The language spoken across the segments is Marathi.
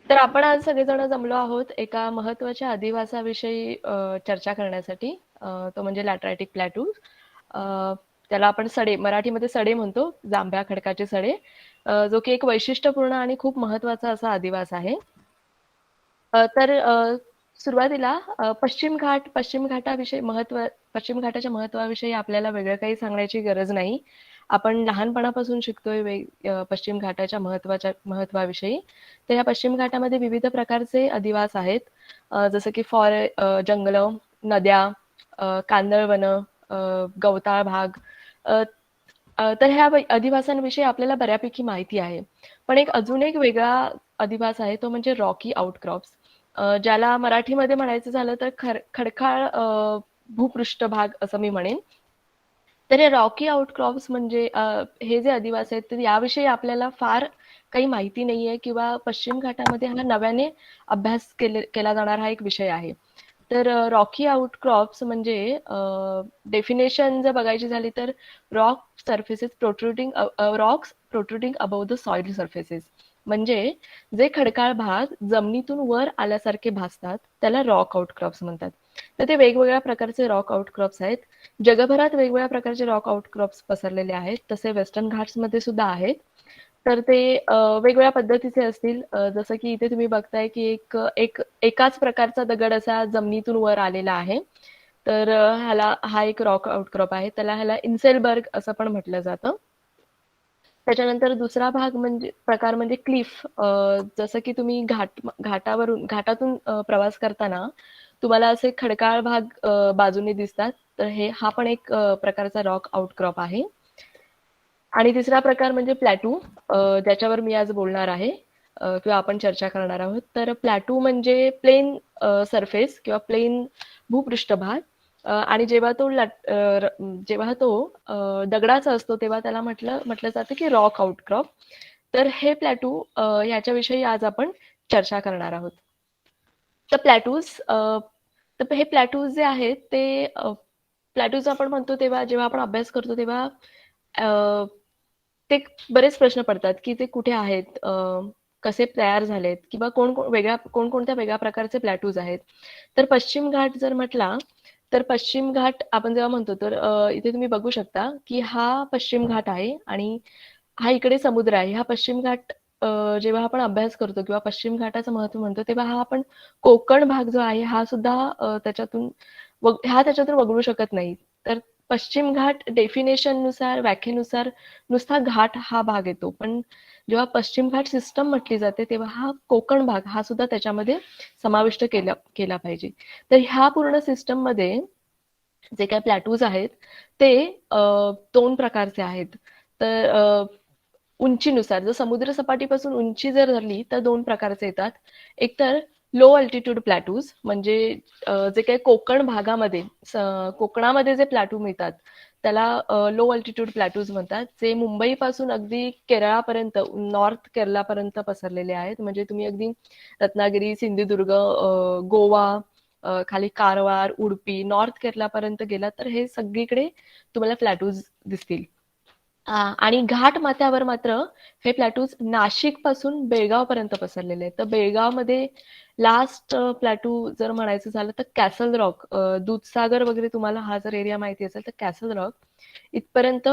तर आपण आज सगळेजण जमलो आहोत एका महत्त्वाच्या अधिवासाविषयी चर्चा करण्यासाठी. तो म्हणजे लॅटराइटिक प्लॅटू. अ, त्याला आपण सडे, मराठीमध्ये सडे म्हणतो, जांभ्या खडकाचे सडे, जो की एक वैशिष्ट्यपूर्ण आणि खूप महत्त्वाचा असा अधिवास आहे. तर सुरुवातीला पश्चिम घाटाच्या महत्त्वाविषयी आपल्याला वेगळं काही सांगण्याची गरज नाही. आपण लहानपणापासून शिकतोय पश्चिम घाटाच्या महत्त्वाविषयी. तर ह्या पश्चिम घाटामध्ये विविध प्रकारचे अधिवास आहेत. जसं की जंगलं, नद्या, कांदळवनं, गवताळ भाग. अ, तर ह्या अधिवासांविषयी आपल्याला बऱ्यापैकी माहिती आहे. पण अजून एक वेगळा अधिवास आहे, तो म्हणजे रॉकी आउटक्रॉप्स. ज्याला मराठीमध्ये म्हणायचं झालं तर खडकाळ भूपृष्ठभाग असं मी म्हणेन. तर हे रॉकी आउटक्रॉप्स म्हणजे हे जे अधिवास आहेत, तर याविषयी आपल्याला फार काही माहिती नाहीये किंवा पश्चिम घाटामध्ये हा नव्याने अभ्यास केला जाणारा हा एक विषय आहे. तर रॉकी आउटक्रॉप्स म्हणजे डेफिनेशन जर बघायची झाली तर rocks protruding above the soil surfaces, म्हणजे जे खडकाळ भाग जमिनीतून वर आल्यासारखे भासतात त्याला रॉक आउटक्रॉप्स म्हणतात. तर ते वेगवेगळ्या प्रकारचे रॉक आउटक्रॉप्स आहेत. जगभरात वेगवेगळ्या प्रकारचे रॉक आउटक्रॉप्स पसरलेले आहेत. तसे वेस्टर्न घाट्समध्ये सुद्धा आहेत. तर ते वेगवेगळ्या पद्धतीचे असतील. जसं की इथे तुम्ही बघताय की एकाच प्रकारचा दगड असा जमिनीतून वर आलेला आहे. तर हा एक रॉक आउटक्रॉप आहे. ह्याला इन्सेलबर्ग असं पण म्हटलं जातं. त्याच्यानंतर दुसरा प्रकार म्हणजे क्लिफ. जसं की तुम्ही घाटातून प्रवास करताना तुम्हाला असे खडकाळ भाग बाजूने दिसतात. तर हा पण एक प्रकारचा रॉक आउटक्रॉप आहे. आणि तिसरा प्रकार म्हणजे प्लॅटू, ज्याच्यावर मी आज बोलणार आहे किंवा आपण चर्चा करणार आहोत. तर प्लॅटू म्हणजे प्लेन सरफेस किंवा प्लेन भूपृष्ठभाग. आणि जेव्हा तो दगडाचा असतो तेव्हा त्याला म्हटलं जातं की रॉक आउटक्रॉप. तर हे प्लॅटू याच्याविषयी आज आपण चर्चा करणार आहोत. तर हे प्लॅटूज जे आहेत ते प्लॅटूज आपण म्हणतो तेव्हा, जेव्हा आपण अभ्यास करतो तेव्हा अ, ते बरेच प्रश्न पडतात की ते कुठे आहेत, कसे तयार झालेत किंवा कोणकोणत्या वेगळ्या प्रकारचे प्लॅटूज आहेत. तर पश्चिम घाट जर म्हटला तर पश्चिम घाट आपण जेव्हा म्हणतो तर इथे तुम्ही बघू शकता की हा पश्चिम घाट आहे आणि हा इकडे समुद्र आहे. हा पश्चिम घाट जेव्हा आपण अभ्यास करतो किंवा पश्चिम घाटाचं महत्व म्हणतो तेव्हा हा आपण कोकण भाग जो आहे हा सुद्धा त्याच्यातून वगळू शकत नाही. तर पश्चिम घाट व्याख्येनुसार नुसता घाट हा भाग येतो. पण जेव्हा पश्चिम घाट सिस्टम म्हटली जाते तेव्हा हा कोकण भाग हा सुद्धा त्याच्यामध्ये समाविष्ट केला पाहिजे. तर ह्या पूर्ण सिस्टममध्ये जे काही प्लॅटूज आहेत ते दोन प्रकारचे आहेत. तर उंचीनुसार जर समुद्र सपाटीपासून उंची जर धरली तर दोन प्रकारचे येतात. एक तर लो अल्टिट्यूड प्लॅटूज म्हणजे जे काही कोकणामध्ये जे प्लॅटू मिळतात त्याला लो अल्टिट्यूड प्लॅटूज म्हणतात, जे मुंबईपासून अगदी केरळापर्यंत, नॉर्थ केरळापर्यंत पसरलेले आहेत. म्हणजे तुम्ही अगदी रत्नागिरी, सिंधुदुर्ग, गोवा, खाली कारवार, उडुपी, नॉर्थ केरळापर्यंत गेलात तर हे सगळीकडे तुम्हाला प्लॅटूज दिसतील. आणि घाट माथ्यावर मात्र हे प्लॅटूज नाशिक पासून बेळगाव पर्यंत पसरलेले आहेत. तर बेळगावमध्ये लास्ट प्लॅटू जर म्हणायचं झालं तर कॅसल रॉक, दूधसागर वगैरे तुम्हाला हा जर एरिया माहिती असेल तर कॅसल रॉक इथपर्यंत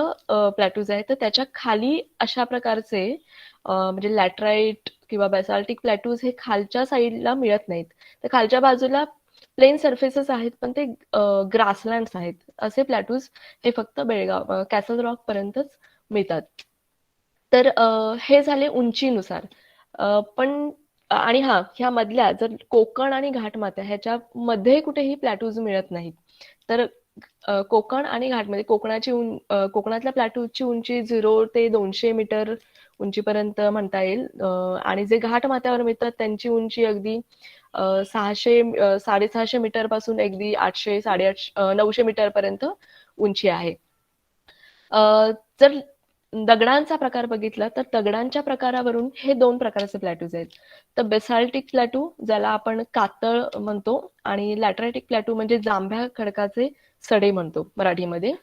प्लॅटूज आहेत. तर त्याच्या खाली अशा प्रकारचे म्हणजे लॅटराइट किंवा बेसाल्टिक प्लॅटूज हे खालच्या साईडला मिळत नाहीत. तर खालच्या बाजूला प्लेन सरफेसेस आहेत पण ते ग्रासलँड्स आहेत. असे प्लॅटूज हे फक्त कॅसल रॉक पर्यंतच मिळतात. तर हे झाले उंचीनुसार. पण आणि ह्या मधल्या जर कोकण आणि घाटमाथा ह्याच्या मध्ये कुठेही प्लॅटूज मिळत नाहीत. तर कोकण आणि घाटमध्ये कोकणातल्या प्लॅटूची उंची 0 ते 200 मीटर उंचीपर्यंत म्हणता येईल. आणि जे घाट माथ्यावर मिळतात त्यांची उंची अगदी 600 मीटर पासून अगदी 900 मीटर पर्यंत उंची आहे. जर दगडांचा प्रकार बघितला तर दगडांच्या प्रकारावरून हे दोन प्रकारचे प्लॅटूज आहेत. तर बेसाल्टिक प्लॅटू ज्याला आपण कातळ म्हणतो आणि लॅटराइटिक प्लॅटू म्हणजे जांभ्या खडकाचे सडे म्हणतो मराठीमध्ये.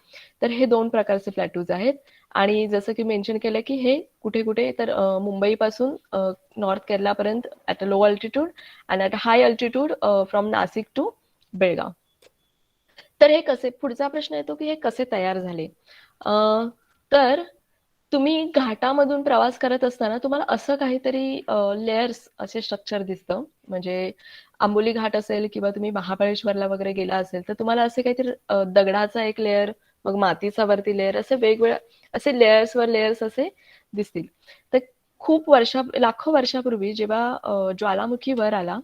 तर हे दोन प्रकारचे प्लॅटूज आहेत. आणि जसं की मेन्शन केलं की हे कुठे कुठे तर मुंबईपासून नॉर्थ केरलापर्यंत at a low altitude and at a high altitude from Nashik to Belgaum. तर हे कसे, पुढचा प्रश्न येतो की हे कसे तयार झाले. तर तुम्ही घाटामधून प्रवास करत असताना तुम्हाला असं काहीतरी लेयर्स असे स्ट्रक्चर दिसतं. म्हणजे आंबोली घाट असेल किंवा तुम्ही महाबळेश्वरला वगैरे गेला असेल तर तुम्हाला असे काहीतरी दगडाचा एक लेयर, मग मातीचा वरती लेयर, असे वेगवेगळ्या असे लेयर्सवर लेयर्स असे दिसतील. तर खूप लाखो वर्षापूर्वी जेव्हा ज्वालामुखी वर आला,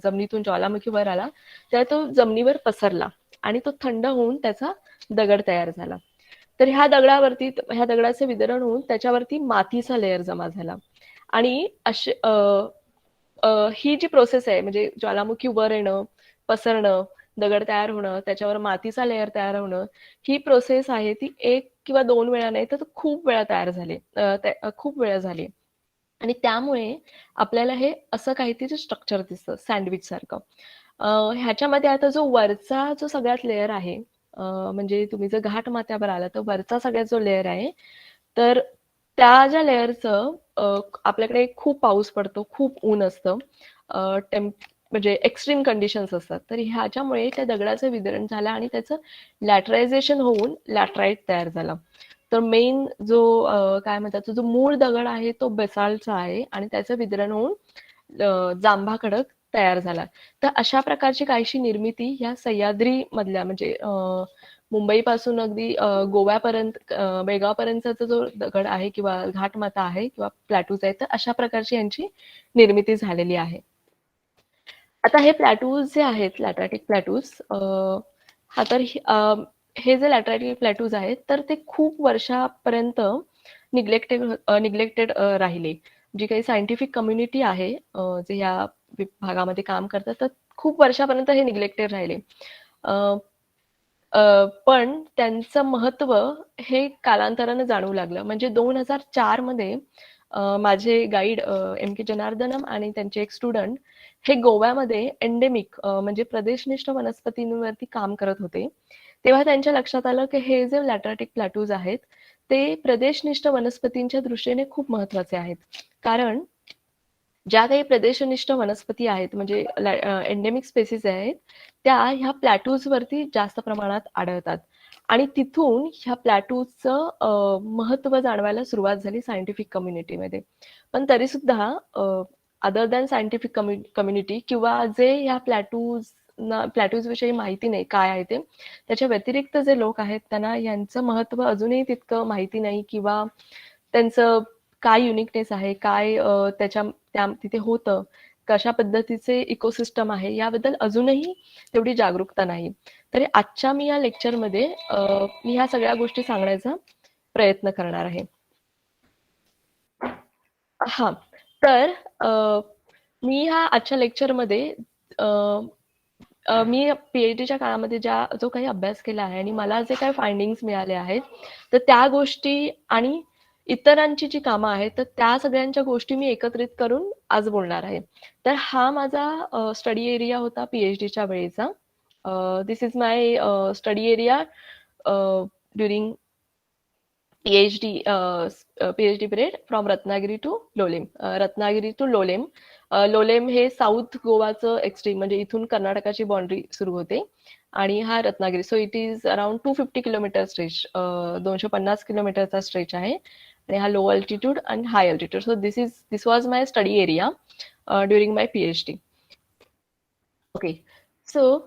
जमिनीतून ज्वालामुखी वर आला, तेव्हा तो जमिनीवर पसरला आणि तो थंड होऊन त्याचा दगड तयार झाला. तर ह्या दगडाचे वितरण होऊन त्याच्यावरती मातीचा लेयर जमा झाला. आणि असे ही जी प्रोसेस आहे, म्हणजे ज्वालामुखी वर येणं, पसरणं, दगड तयार होणं, त्याच्यावर मातीचा लेयर तयार होणं, ही प्रोसेस आहे ती एक किंवा दोन वेळा नाही तर खूप वेळा तयार झाली, खूप वेळा झाली. आणि त्यामुळे आपल्याला हे असं काहीतरी स्ट्रक्चर दिसतं सँडविच सारखं. ह्याच्यामध्ये आता जो सगळ्यात लेयर आहे, म्हणजे तुम्ही जर घाट माथ्यावर आला तर वरचा सगळ्यात जो लेयर आहे, तर त्या ज्या लेयरचं आपल्याकडे खूप पाऊस पडतो, खूप ऊन असतं, म्हणजे एक्स्ट्रीम कंडिशन्स असतात. तर ह्याच्यामुळे त्या दगडाचं वितरण झालं आणि त्याचं लॅटरायझेशन होऊन लॅटराईट तयार झालं. तर मेन जो काय म्हणतात, जो मूळ दगड आहे तो बेसाल्टचा आहे आणि त्याचं वितरण होऊन जांभा खडक तयार झाला. तर अशा प्रकारची काहीशी निर्मिती ह्या सह्याद्री मधल्या, म्हणजे मुंबईपासून अगदी गोव्यापर्यंत, बेळगावपर्यंतचा जो दगड आहे किंवा घाटमाथा आहे किंवा प्लॅटूज आहे, तर अशा प्रकारची यांची निर्मिती झालेली आहे. आता हे प्लॅटूज जे आहेत, लॅटराटिक प्लॅटूज, हा तर हे जे लॅटराटिक प्लॅटूज आहेत तर ते खूप वर्षापर्यंत निग्लेक्टेड राहिले. जी काही सायंटिफिक कम्युनिटी आहे, जे ह्या भागामध्ये काम करतात, तर खूप वर्षापर्यंत हे निग्लेक्टेड राहिले. अ, पण त्यांचं महत्व हे कालांतरानं जाणवू लागलं. म्हणजे 2004 मध्ये माझे गाईड एम के जनार्दनम आणि त्यांचे एक स्टुडंट हे गोव्यामध्ये एंडेमिक, म्हणजे प्रदेशनिष्ठ वनस्पतींवरती काम करत होते. तेव्हा त्यांच्या लक्षात आलं की हे जे लॅटराटिक प्लॅटूज आहेत ते प्रदेशनिष्ठ वनस्पतींच्या दृष्टीने खूप महत्वाचे आहेत. कारण ज्या काही प्रदेशनिष्ठ वनस्पती आहेत, म्हणजे एंडेमिक स्पेसीज आहेत, त्या ह्या प्लॅटूज वरती जास्त प्रमाणात आढळतात. आणि तिथून ह्या प्लॅटूजचं महत्व जाणवायला सुरुवात झाली सायंटिफिक कम्युनिटीमध्ये. पण तरी सुद्धा अदर दॅन सायंटिफिक कम्युनिटी किंवा जे ह्या प्लॅटूज विषयी माहिती नाही काय आहे ते, त्याच्या व्यतिरिक्त जे लोक आहेत त्यांना यांचं महत्व अजूनही तितकं माहिती नाही, किंवा त्यांचं काय युनिकनेस आहे, काय तिथे होतं, कशा पद्धतीचे इकोसिस्टम आहे, याबद्दल अजूनही तेवढी जागरूकता नाही. तर आजच्या मी या लेक्चरमध्ये मी ह्या सगळ्या गोष्टी सांगण्याचा प्रयत्न करणार आहे. हा, तर मी ह्या आजच्या लेक्चरमध्ये मी पीएचडीच्या काळामध्ये जो काही अभ्यास केला आहे आणि मला जे काही फाइंडिंग्स मिळाले आहेत, तर त्या गोष्टी आणि इतरांची जी कामं आहेत, तर त्या सगळ्यांच्या गोष्टी मी एकत्रित करून आज बोलणार आहे. तर हा माझा स्टडी एरिया होता पीएचडीच्या वेळेचा. This is my study area during PhD PhD period from Ratnagiri to Lolem. Ratnagiri to Lolem. Lolem हे साऊथ गोवाचं एक्स्ट्रीम, म्हणजे इथून कर्नाटकाची बाउंड्री सुरू होते आणि हा Ratnagiri. So it is around 250 kilometre stretch, 250 किलोमीटरचा स्ट्रेच आहे. आणि हा लो अल्टिट्यूड आणि high altitude. So this was my study area during my PhD. Okay, so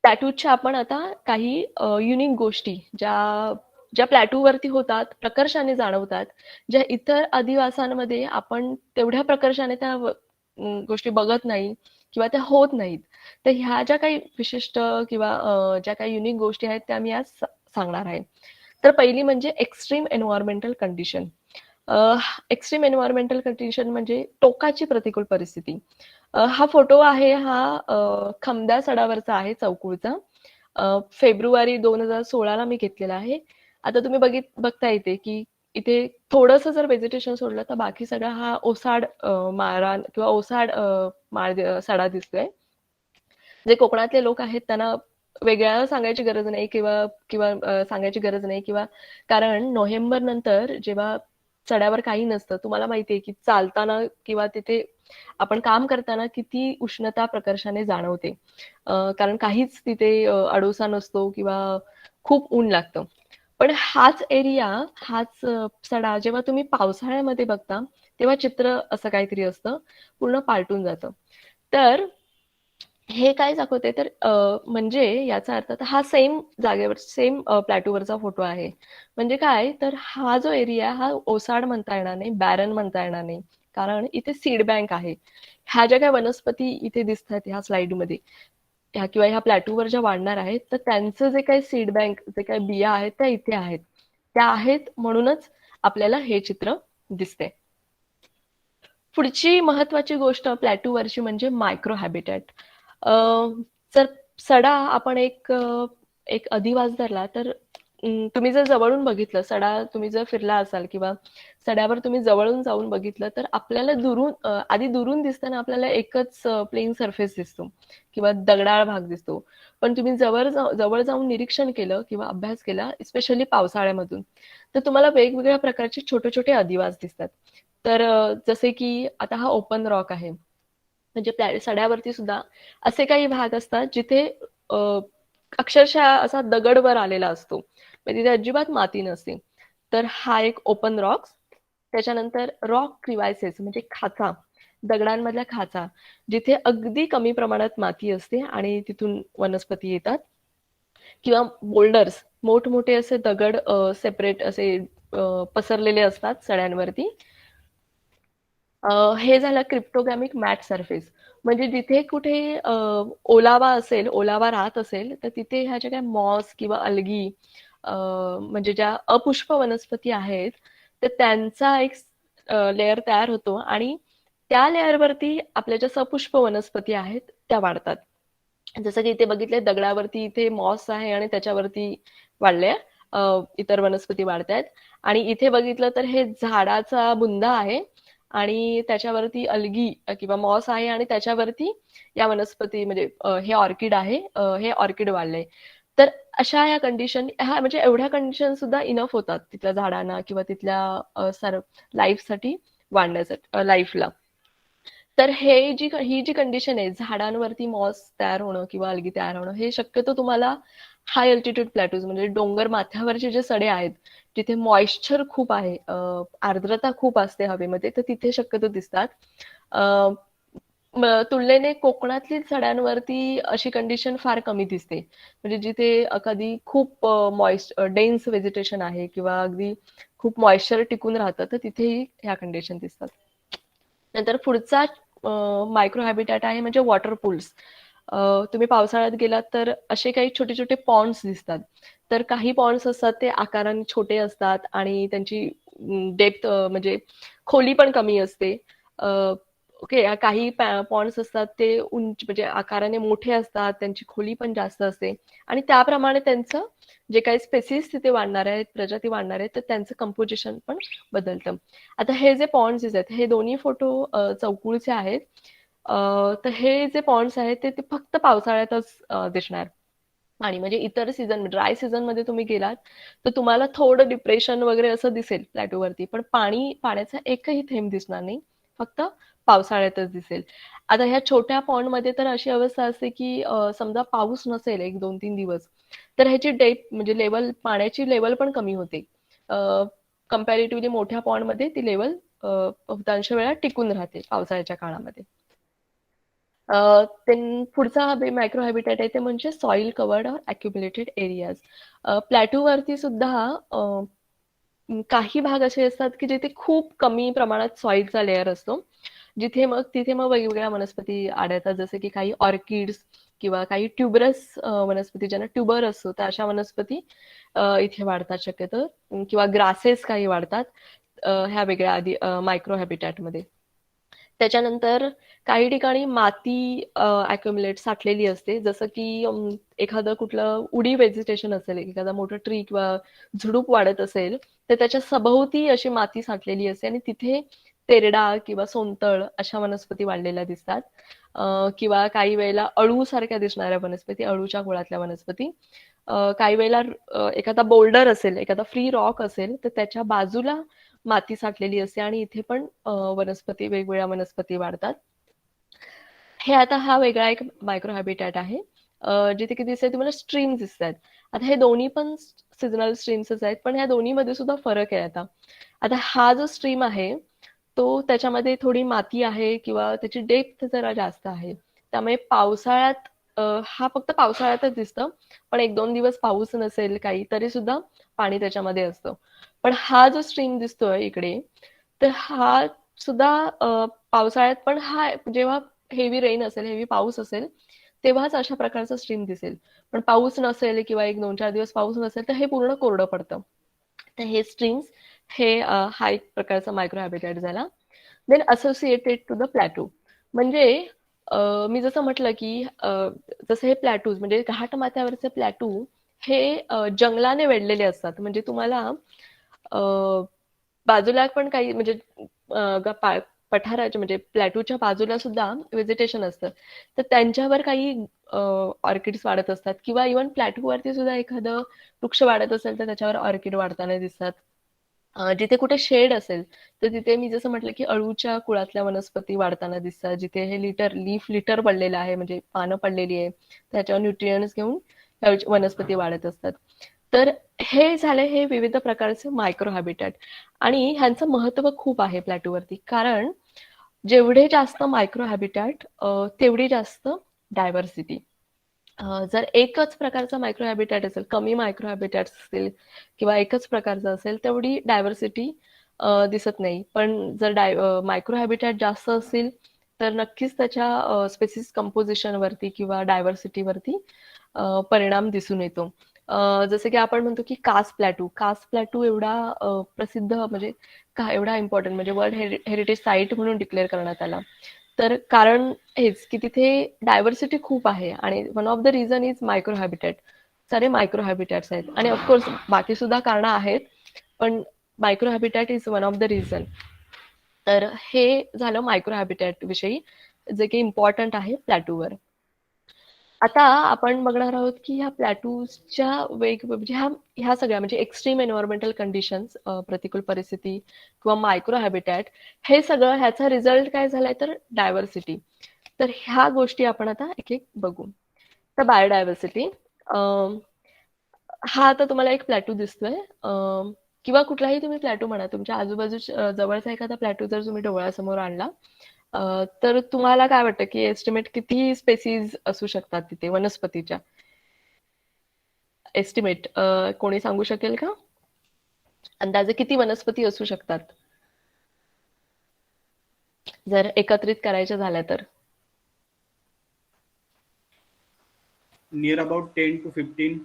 प्लॅटूच्या आपण आता काही युनिक गोष्टी ज्या प्लॅटूवरती होतात, प्रकर्षाने जाणवतात, ज्या इतर अधिवासांमध्ये आपण तेवढ्या प्रकर्षाने त्या गोष्टी बघत नाही किंवा त्या होत नाहीत. तर ह्या ज्या काही विशिष्ट किंवा ज्या काही युनिक गोष्टी आहेत त्या मी आज सांगणार आहे. तर पहिली म्हणजे extreme environmental condition. Extreme environmental condition म्हणजे टोकाची प्रतिकूल परिस्थिती. हा फोटो आहे, हा खमद्या सडावरचा आहे, चौकुळचा. फेब्रुवारी 2016 ला मी घेतलेला आहे. आता तुम्ही बघता येते की इथे थोडंसं जर व्हेजिटेशन सोडलं तर बाकी सगळा हा ओसाड माळरान किंवा ओसाड सडा दिसतोय. जे कोकणातले लोक आहेत त्यांना वेगळ्या सांगायची गरज नाही किंवा किंवा सांगायची गरज नाही किंवा कारण नोव्हेंबर नंतर जेव्हा चढ्यावर काही नसतं, तुम्हाला माहिती आहे की चालताना किंवा तिथे आपण काम करताना किती उष्णता प्रकर्षाने जाणवते. कारण काहीच तिथे अडोसा नसतो किंवा खूप ऊन लागतं. पण हाच एरिया, हाच सडा जेव्हा तुम्ही पावसाळ्यामध्ये बघता, तेव्हा चित्र असं काहीतरी असतं, पूर्ण पालटून जातं. तर हे काय दाखवते तर म्हणजे याचा अर्थ तर हा सेम जागेवर सेम प्लॅटूवरचा फोटो आहे. म्हणजे काय तर हा जो एरिया हा ओसाड म्हणता येणार नाही, बॅरन म्हणता येणार नाही. कारण इथे सीड बँक आहे. ह्या ज्या काही वनस्पती इथे दिसतात ह्या स्लाइडमध्ये ह्या किंवा ह्या प्लॅटूवर ज्या वाढणार आहेत तर त्यांचं जे काही सीड बँक जे काही बिया आहेत त्या इथे आहेत. त्या आहेत म्हणूनच आपल्याला हे चित्र दिसते. पुढची महत्वाची गोष्ट प्लॅटूवरची म्हणजे मायक्रो हॅबिटॅट. जर सडा आपण एक अधिवास धरला तर तुम्ही जर जवळून बघितलं, सडा तुम्ही जर फिरला असाल किंवा सड्यावर तुम्ही जवळून जाऊन बघितलं तर आपल्याला दुरून आधी दुरून दिसताना आपल्याला एकच प्लेन सरफेस दिसतो किंवा दगडाळ भाग दिसतो. पण तुम्ही जवळ जाऊन निरीक्षण केलं किंवा अभ्यास केला, स्पेशली पावसाळ्यामधून, तर तुम्हाला वेगवेगळ्या प्रकारचे छोटे छोटे अधिवास दिसतात. तर जसे की आता हा ओपन रॉक आहे. म्हणजे सड्यावरती सुद्धा असे काही भाग असतात जिथे अ, अक्षरशः असा दगड वर आलेला असतो. म्हणजे तिथे अजिबात माती नसते. तर हा एक ओपन रॉक. त्याच्यानंतर रॉक क्रिव्हायसेस म्हणजे खाचा, दगडांमधल्या खाचा, जिथे अगदी कमी प्रमाणात माती असते आणि तिथून वनस्पती येतात. किंवा बोल्डर्स, मोठमोठे असे दगड सेपरेट असे पसरलेले असतात सड्यांवरती. हे झालं क्रिप्टोगॅमिक मॅट सरफेस. म्हणजे जिथे कुठे ओलावा असेल, ओलावा राहत असेल, तर तिथे ह्या ज्या काही मॉस किंवा अल्गी म्हणजे ज्या अपुष्प वनस्पती आहेत, तर त्यांचा एक लेयर तयार होतो आणि त्या लेयरवरती आपल्या ज्या सपुष्प वनस्पती आहेत, त्या वाढतात. जसं की इथे बघितलंय दगडावरती इथे मॉस आहे आणि त्याच्यावरती वाढल्या इतर वनस्पती वाढतायत. आणि इथे बघितलं तर हे झाडाचा बुंदा आहे आणि त्याच्यावरती अल्गी किंवा मॉस आहे आणि त्याच्यावरती या वनस्पती म्हणजे हे ऑर्किड आहे, हे ऑर्किड वाढलंय. तर अशा या कंडिशन ह्या म्हणजे एवढ्या कंडिशन सुद्धा इनफ होतात तिथल्या झाडांना किंवा तिथल्या लाईफसाठी वाढण्यासाठी लाईफला. तर ही जी कंडिशन आहे झाडांवरती मॉस तयार होणं किंवा अल्गी तयार होणं हे शक्यतो तुम्हाला हाय अल्टिट्यूड प्लॅटूज म्हणजे डोंगर माथ्यावरचे जे सडे आहेत जिथे मॉइश्चर खूप आहे, आर्द्रता खूप असते हवेमध्ये, तर तिथे शक्यतो दिसतात. अं, तुलनेने कोकणातील सड्यांवरती अशी कंडिशन फार कमी दिसते. म्हणजे जिथे कधी खूप डेन्स व्हेजिटेशन आहे किंवा अगदी खूप मॉइश्चर टिकून राहतं तर तिथेही ह्या कंडिशन दिसतात. नंतर पुढचा मायक्रो हॅबिटॅट आहे म्हणजे वॉटर पूल्स. तुम्ही पावसाळ्यात गेलात तर असे काही छोटे छोटे पॉन्ड्स दिसतात. तर काही पॉन्ड्स असतात ते आकाराने छोटे असतात आणि त्यांची डेप्थ म्हणजे खोली पण कमी असते. ओके, काही पॉन्ड्स असतात ते उंच म्हणजे आकाराने मोठे असतात, त्यांची खोली पण जास्त असते आणि त्याप्रमाणे त्यांचं जे काही स्पेसिस तिथे वाढणार आहेत, प्रजाती वाढणार आहेत, तर त्यांचं कंपोजिशन पण बदलतं. आता हे जे पॉन्ड्स आहेत हे दोन्ही फोटो चौकुळचे आहेत. तर हे जे पॉन्ड्स आहेत ते फक्त पावसाळ्यातच दिसणार आणि म्हणजे इतर सीझन ड्राय सीझन मध्ये तुम्ही गेलात तर तुम्हाला थोडं डिप्रेशन वगैरे असं दिसेल प्लॅटोवरती, पण पाण्याचा एकही थेंब दिसणार नाही, फक्त पावसाळ्यातच दिसेल. आता ह्या छोट्या पॉन्ड मध्ये तर अशी अवस्था असते की समजा पाऊस नसेल एक दोन तीन दिवस तर ह्याची डेप्थ म्हणजे लेवल पाण्याची लेवल पण कमी होते. कम्पॅरेटिव्हली मोठ्या पॉन्ड मध्ये ती लेवल बहुतांश वेळा टिकून राहते पावसाळ्याच्या काळामध्ये. पुढचा मायक्रो हॅबिटॅट आहे ते म्हणजे सॉइल कवर्ड और अक्युमुलेटेड एरियाज. प्लॅटूवरती सुद्धा काही भाग असे असतात की जिथे खूप कमी प्रमाणात सॉइलचा लेअर असतो, तिथे मग वेगवेगळ्या वनस्पती आढळतात, जसे की काही ऑर्किड्स किंवा काही ट्युबरस वनस्पती ज्यांना ट्युबर असतो तर अशा वनस्पती इथे वाढतात शक्यतो किंवा ग्रासेस काही वाढतात ह्या वेगळ्या आधी मायक्रो हॅबिटॅटमध्ये. त्याच्यानंतर काही ठिकाणी माती अक्युमुलेट साठलेली असते, जसं की एखादं कुठलं उडी व्हेजिटेशन असेल, एखादा मोठं ट्री किंवा झुडूप वाढत असेल तर त्याच्या सभोवती अशी माती साठलेली असते आणि तिथे तेरडा किंवा सोनतळ अशा वनस्पती वाढलेल्या दिसतात. किंवा काही वेळेला अळूसारख्या दिसणाऱ्या वनस्पती, अळूच्या कुळातल्या वनस्पती. काही वेळेला एखादा बोल्डर असेल, एखादा फ्री रॉक असेल, तर त्याच्या बाजूला माती साठलेली असते आणि इथे पण वनस्पती, वेगवेगळ्या वनस्पती वाढतात. हे आता हा वेगळा एक मायक्रो हॅबिटॅट आहे. जिथे की दिसते तुम्हाला स्ट्रीम्स दिसतात. आता हे दोन्ही पण सीझनल स्ट्रीम्सच आहेत, पण ह्या दोन्हीमध्ये सुद्धा फरक आहे आता. आता हा जो स्ट्रीम आहे, तो त्याच्यामध्ये थोडी माती आहे किंवा त्याची डेप्थ जरा जास्त आहे. त्यामुळे पावसाळ्यात हा फक्त पावसाळ्यातच दिसतं. पण 1-2 दिवस पाऊस नसेल काही तरी सुद्धा पाणी त्याच्यामध्ये असतं. पण हा जो स्ट्रीम दिसतोय इकडे, तर हा सुद्धा पावसाळ्यात पण हा जेव्हा हेवी रेन असेल, हेवी पाऊस असेल, तेव्हाच अशा प्रकारचा स्ट्रीम दिसेल. पण पाऊस नसेल किंवा 1-2-4 दिवस पाऊस नसेल, तर हे पूर्ण कोरडं पडतं. तर हे स्ट्रीम्स हे हा एक प्रकारचा मायक्रो हॅबिटॅट झाला. Then associated to the plateau. म्हणजे मी जसं म्हटलं की जसं हे प्लॅटूज म्हणजे घाट माथ्यावरचे प्लॅटू हे जंगलाने वेढलेले असतात. म्हणजे तुम्हाला अ, बाजूला पण काही म्हणजे पठाराच्या म्हणजे प्लॅटूच्या बाजूला सुद्धा व्हेजिटेशन असतं. तर त्यांच्यावर काही ऑर्किड्स वाढत असतात किंवा इव्हन प्लॅटूवरती सुद्धा एखादं वृक्ष वाढत असेल तर त्याच्यावर ऑर्किड वाढताना दिसतात. जिथे कुठे शेड असेल, तर तिथे मी जसं म्हटलं, की अळूच्या कुळातल्या वनस्पती वाढताना दिसतात. जिथे हे लीफ लिटर पडलेलं आहे, म्हणजे पानं पडलेली आहे, त्याच्यावर न्यूट्रिएंट्स घेऊन वनस्पती वाढत असतात. तर हे झाले हे विविध प्रकारचे मायक्रो हॅबिटॅट आणि ह्यांचं महत्त्व खूप आहे प्लॅटूवरती. कारण जेवढे जास्त मायक्रो हॅबिटॅट तेवढी जास्त डायव्हर्सिटी. जर एकच प्रकारचा मायक्रो हॅबिटॅट असेल, कमी मायक्रो हॅबिटॅट्स असतील किंवा एकच प्रकारचं असेल, तेवढी डायव्हर्सिटी दिसत नाही. पण जर मायक्रो हॅबिटॅट जास्त असतील, तर नक्कीच त्याच्या स्पेसिस कंपोझिशनवरती किंवा डायव्हर्सिटीवरती परिणाम दिसून येतो. जसं की आपण म्हणतो की कास प्लॅटू एवढा प्रसिद्ध म्हणजे का एवढा इम्पॉर्टंट म्हणजे वर्ल्ड हेरिटेज साईट म्हणून डिक्लेअर करण्यात आला. तर कारण हेच की तिथे डायव्हर्सिटी खूप आहे आणि one of the reason is micro habitat. सारे मायक्रो हॅबिटॅट्स आहेत आणि ऑफकोर्स बाकी सुद्धा कारणं आहेत, पण micro habitat is one of the reason. तर हे झालं मायक्रो हॅबिटॅट विषयी, जे की इम्पॉर्टंट आहे प्लॅटूवर. आता आपण बघणार आहोत की ह्या प्लॅटूजच्या म्हणजे ह्या सगळ्या म्हणजे एक्स्ट्रीम एन्व्हायरमेंटल कंडिशन्स, प्रतिकूल परिस्थिती किंवा मायक्रो हॅबिटॅट, हे सगळं ह्याचा रिझल्ट काय झालाय तर डायव्हर्सिटी. तर ह्या गोष्टी आपण आता एक एक बघू. तर बायोडायव्हर्सिटी, हा आता तुम्हाला एक प्लॅटू दिसतोय, किंवा कुठलाही तुम्ही प्लॅटू म्हणा, तुमच्या आजूबाजूच्या जवळचा एखादा प्लॅटू जर तुम्ही डोळ्यासमोर आणला, तर तुम्हाला काय वाटतं की एस्टिमेट किती स्पेसीज असू शकतात तिथे वनस्पतीच्या? एस्टिमेट कोणी सांगू शकेल का? अंदाजे किती वनस्पती असू शकतात जर एकत्रित करायच्या झाल्या तर? Near about 10 to 15.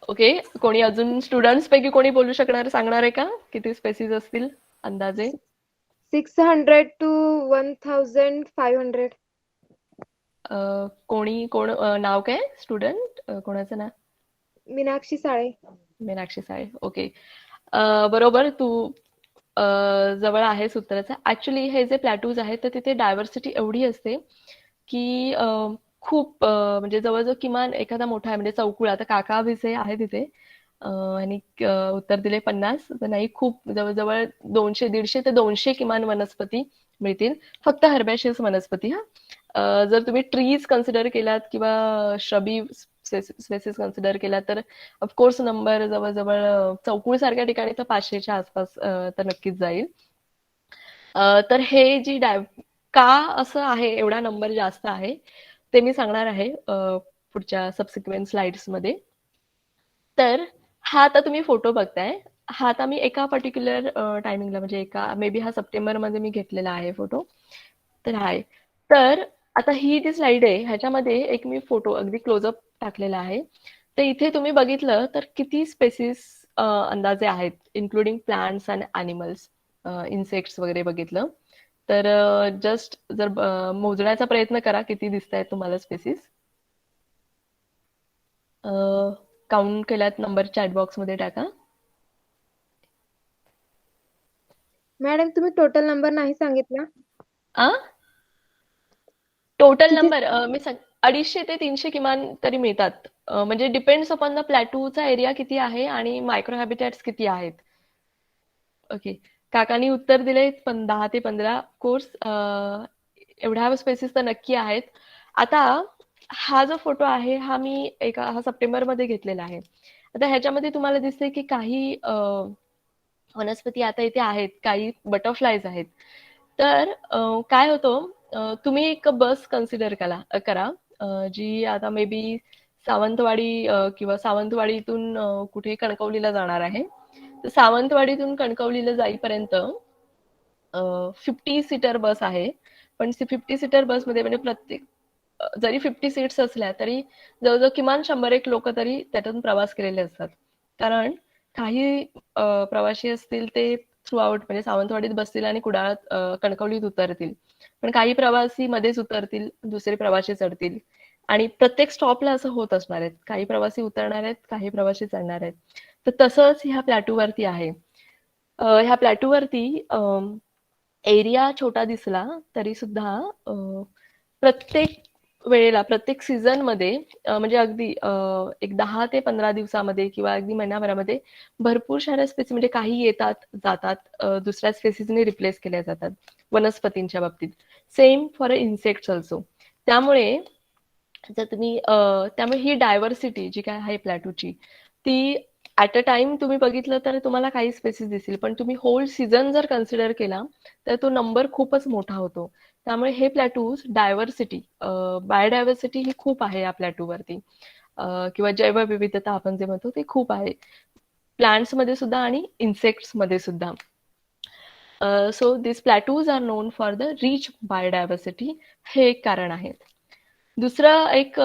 ओके, कोणी अजून स्टुडंट्स पैकी कोणी बोलू शकणार, सांगणार आहे का किती स्पेसीज असतील अंदाजे? 600 to 1500. कोण नाव काय स्टुडंट कोणाचं नाव? मीनाक्षी साळे. मीनाक्षी साळे. ओके. बरोबर, तू जवळ आहेस उत्तराचा. ऍक्च्युली हे जे प्लॅटूज आहेत तर तिथे डायव्हर्सिटी एवढी असते की खूप म्हणजे जवळजवळ किमान एखादा मोठा आहे म्हणजे चौकुळा, आता काका भिसे आहे तिथे आणि उत्तर दिले 50, तर नाही, खूप जवळजवळ 200, 150 ते 200 किमान वनस्पती मिळतील. फक्त हर्बॅशियस वनस्पती हा. जर तुम्ही ट्रीज कन्सिडर केलात किंवा श्रबी स्पेसिस कन्सिडर केला तर ऑफकोर्स नंबर जवळजवळ चौकुळ सारख्या ठिकाणी तर 500च्या आसपास तर नक्कीच जाईल. तर हे जी का असं आहे एवढा नंबर जास्त आहे ते मी सांगणार आहे पुढच्या सबसिक्वेंट स्लाइड्स मध्ये. तर हा आता तुम्ही फोटो बघताय, हा आता मी एका पर्टिक्युलर टायमिंगला म्हणजे एका मे बी हा सप्टेंबर मध्ये मी घेतलेला आहे फोटो. तर हाय, तर आता ही जी स्लाइड आहे ह्याच्यामध्ये एक मी फोटो अगदी क्लोजअप टाकलेला आहे. तर इथे तुम्ही बघितलं तर किती स्पेसिस अंदाजे आहेत, including plants and animals, insects वगैरे बघितलं तर जस्ट जर मोजण्याचा प्रयत्न करा किती दिसत आहेत तुम्हाला स्पेसिस. काउंट केल्यात नंबर चॅट बॉक्स मध्ये टाका. मॅडम तुम्ही टोटल नंबर नाही सांगितला. टोटल किती? नंबर मी सांग 250 ते 300 किमान तरी मिळतात. म्हणजे डिपेंड्स अपॉन द प्लॅटूचा एरिया किती आहे आणि मायक्रो हॅबिटॅट्स किती आहेत. ओके. काकांनी उत्तर दिले 10 ते 15 कोर्स. एवढ्या स्पेसिस तर नक्की आहेत. आता हा जो फोटो आहे हा सप्टेंबरमध्ये घेतलेला आहे. आता ह्याच्यामध्ये तुम्हाला दिसते की काही वनस्पती आता इथे आहेत, काही बटरफ्लायज आहेत. तर काय होतं, तुम्ही एक बस कन्सिडर करा, जी आता मे बी सावंतवाडी किंवा सावंतवाडीतून कुठे कणकवलीला जाणार आहे. तर सावंतवाडीतून कणकवलीला जाईपर्यंत 50 सीटर बस आहे. पण 50 सीटर बसमध्ये म्हणजे जरी 50 सीट्स असल्या तरी जवळजवळ किमान 100 लोक तरी त्यातून प्रवास केलेले असतात. कारण काही प्रवासी असतील ते थ्रू आउट म्हणजे सावंतवाडीत बसतील आणि कुडाळात कणकवलीत उतरतील. पण काही प्रवासी मध्येच उतरतील, दुसरे प्रवासी चढतील आणि प्रत्येक स्टॉपला असं होत असणार आहे. काही प्रवासी उतरणार आहेत, काही प्रवासी चढणार आहेत. तर तसंच ह्या प्लॅटूवरती आहे. ह्या प्लॅटूवरती एरिया छोटा दिसला तरी सुद्धा प्रत्येक वेळेला, प्रत्येक सीझनमध्ये म्हणजे अगदी एक 10 ते 15 दिवसामध्ये किंवा अगदी महिनाभरामध्ये भरपूर साऱ्या स्पेसीज म्हणजे काही येतात, जातात, दुसऱ्या स्पेसीजने रिप्लेस केल्या जातात वनस्पतींच्या बाबतीत. Same for insects also. त्यामुळे जर तुम्ही त्यामुळे ही डायव्हर्सिटी जी काय आहे प्लॅटूची, ती ॲट अ टाइम तुम्ही बघितलं तर तुम्हाला काही स्पेसीस दिसतील. पण तुम्ही होल सीझन जर कन्सिडर केला तर तो नंबर खूपच मोठा होतो. त्यामुळे हे प्लॅटूज डायव्हर्सिटी, बायोडायव्हर्सिटी ही खूप आहे या प्लॅटूवरती. किंवा जैवविविधता आपण जे म्हणतो ते खूप आहे. प्लांट्समध्ये सुद्धा आणि इन्सेक्ट्समध्ये सुद्धा. So this plateaus are known for the rich biodiversity. हे एक कारण आहे. दुसरं एक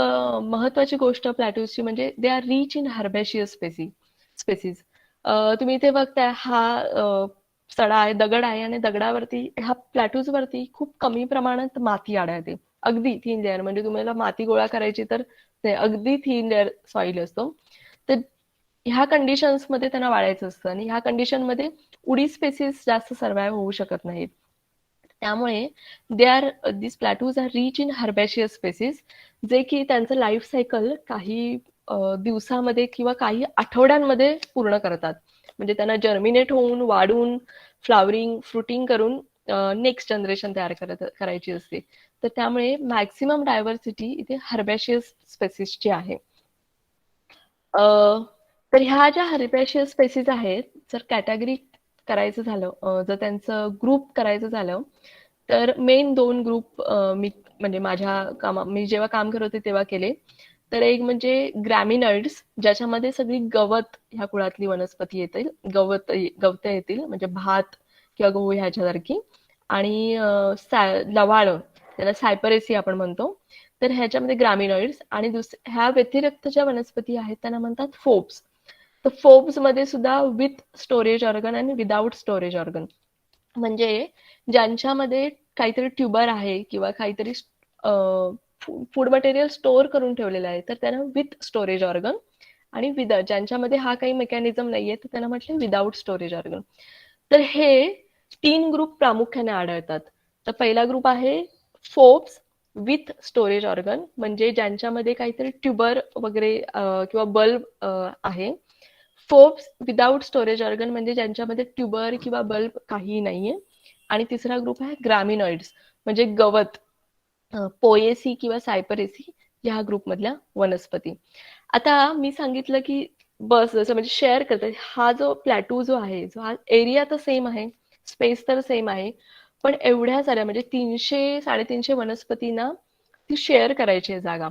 महत्वाची गोष्ट प्लॅटूजची म्हणजे they are rich in herbaceous species. तुम्ही इथे बघताय हा सडा आहे, दगड आहे आणि दगडावरती ह्या प्लॅटूजवरती खूप कमी प्रमाणात माती आढळते. अगदी थिन लेअर म्हणजे तुम्हाला माती गोळा करायची तर अगदी थिन लेअर सॉइल असतो. तर ह्या कंडिशन्समध्ये त्यांना वाढायचं असतं आणि ह्या कंडिशनमध्ये उडी स्पेसीस जास्त सर्व्हाइव्ह होऊ शकत नाहीत. त्यामुळे this plateaus are rich in herbaceous species, जे की त्यांचं लाईफ सायकल काही दिवसामध्ये किंवा काही आठवड्यांमध्ये पूर्ण करतात. म्हणजे त्यांना जर्मिनेट होऊन, वाढून, फ्लावरिंग, फ्रुटिंग करून नेक्स्ट जनरेशन तयार करायची असते. तर त्यामुळे मॅक्सिमम डायव्हर्सिटी इथे हर्बेशियस स्पेसीसची आहे. तर ह्या ज्या हर्बेशियस स्पेसीज आहेत, जर कॅटेगरी करायचं झालं, जर त्यांचं ग्रुप करायचं झालं, तर मेन 2 ग्रुप म्हणजे मी जेव्हा काम करत होते तेव्हा केले. तर एक म्हणजे ग्रॅमिनॉइड्स, ज्याच्यामध्ये सगळी गवत ह्या कुळातली वनस्पती येतील, गवतं येतील म्हणजे भात किंवा गहू ह्याच्यासारखी. आणि लवाळं, त्याला सायपरेसी आपण म्हणतो. तर ह्याच्यामध्ये ग्रॅमिनॉइड्स आणि ह्या व्यतिरिक्त ज्या वनस्पती आहेत त्यांना म्हणतात फोब्स. तर फोब्स मध्ये सुद्धा विथ स्टोरेज ऑर्गन आणि विदाउट स्टोरेज ऑर्गन. म्हणजे ज्यांच्यामध्ये काहीतरी ट्युबर आहे किंवा काहीतरी फूड मटेरियल स्टोअर करून ठेवलेलं आहे तर त्यांना विथ स्टोरेज ऑर्गन. आणि ज्यांच्यामध्ये हा काही मेकॅनिझम नाहीये तर त्यांना म्हटलं विदाउट स्टोरेज ऑर्गन. तर हे 3 ग्रुप प्रामुख्याने आढळतात. तर पहिला ग्रुप आहे फोब्स विथ स्टोरेज ऑर्गन, म्हणजे ज्यांच्यामध्ये काहीतरी ट्युबर वगैरे किंवा बल्ब आहे. फोब्स विदाउट स्टोरेज ऑर्गन म्हणजे ज्यांच्यामध्ये ट्युबर किंवा बल्ब काहीही नाहीये. आणि तिसरा ग्रुप आहे ग्रॅमिनॉइड्स, म्हणजे गवत, पोएसी किंवा सायपरेसी ह्या ग्रुपमधल्या वनस्पती. आता मी सांगितलं की बस जसं म्हणजे शेअर करतात, हा जो प्लॅटू जो आहे, जो हा एरिया तर सेम आहे, स्पेस तर सेम आहे, पण एवढ्या साऱ्या म्हणजे 300-350 वनस्पतींना ती शेअर करायची आहे जागा.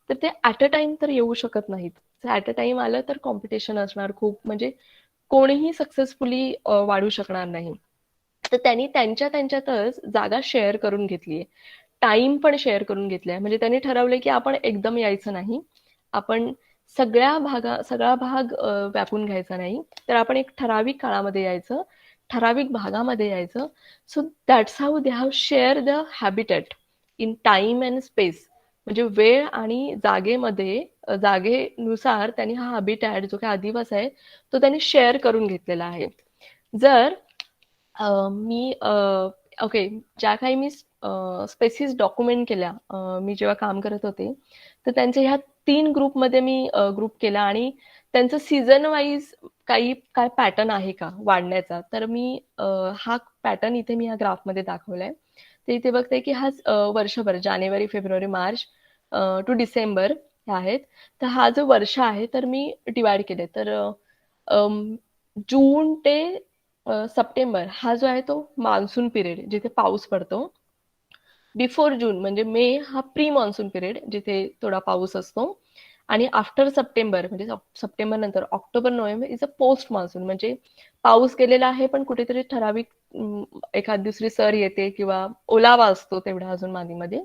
तर ते ऍट अ टाइम तर येऊ शकत नाहीत. ऍट अ टाइम आलं तर कॉम्पिटिशन असणार खूप, म्हणजे कोणीही सक्सेसफुली वाढू शकणार नाही. तर त्यांनी त्यांच्यातच जागा शेअर करून घेतलीये, टाइम पण शेअर करून घेतलाय. म्हणजे त्यांनी ठरवलंय की आपण एकदम यायचं नाही, आपण सगळा भाग व्यापून घ्यायचा नाही, तर आपण एक ठराविक काळामध्ये यायचं, ठराविक भागामध्ये यायचं. So that's how they have share the habitat in time and space. म्हणजे वेळ आणि जागेनुसार त्यांनी हा हॅबिटॅट जो काही अधिवास आहे तो त्यांनी शेअर करून घेतलेला आहे. जर मी ओके, ज्या काही मी स्पेसिस डॉक्युमेंट केल्या मी जेव्हा काम करत होते, तर त्यांच्या ह्या 3 ग्रुपमध्ये मी ग्रुप केला आणि त्यांचं सीझन वाईज काही काय पॅटर्न आहे का वाढण्याचा? तर मी हा पॅटर्न इथे मी या ग्राफमध्ये दाखवलाय. तर इथे बघते की हा वर्षभर जानेवारी, फेब्रुवारी, मार्च टू डिसेंबर हे आहेत. तर हा जो वर्ष आहे तर मी डिव्हाईड केले. तर जून ते सप्टेंबर हा जो आहे तो मान्सून पिरियड जिथे पाऊस पडतो. बिफोर जून म्हणजे मे हा प्री मान्सून पिरियड जिथे थोडा पाऊस असतो. आणि आफ्टर सप्टेंबर म्हणजे सप्टेंबर नंतर October November is a post monsoon म्हणजे पाऊस गेलेला आहे पण कुठेतरी ठराविक एखाद दुसरी सर येते किंवा ओलावा असतो तेवढा अजून मातीमध्ये.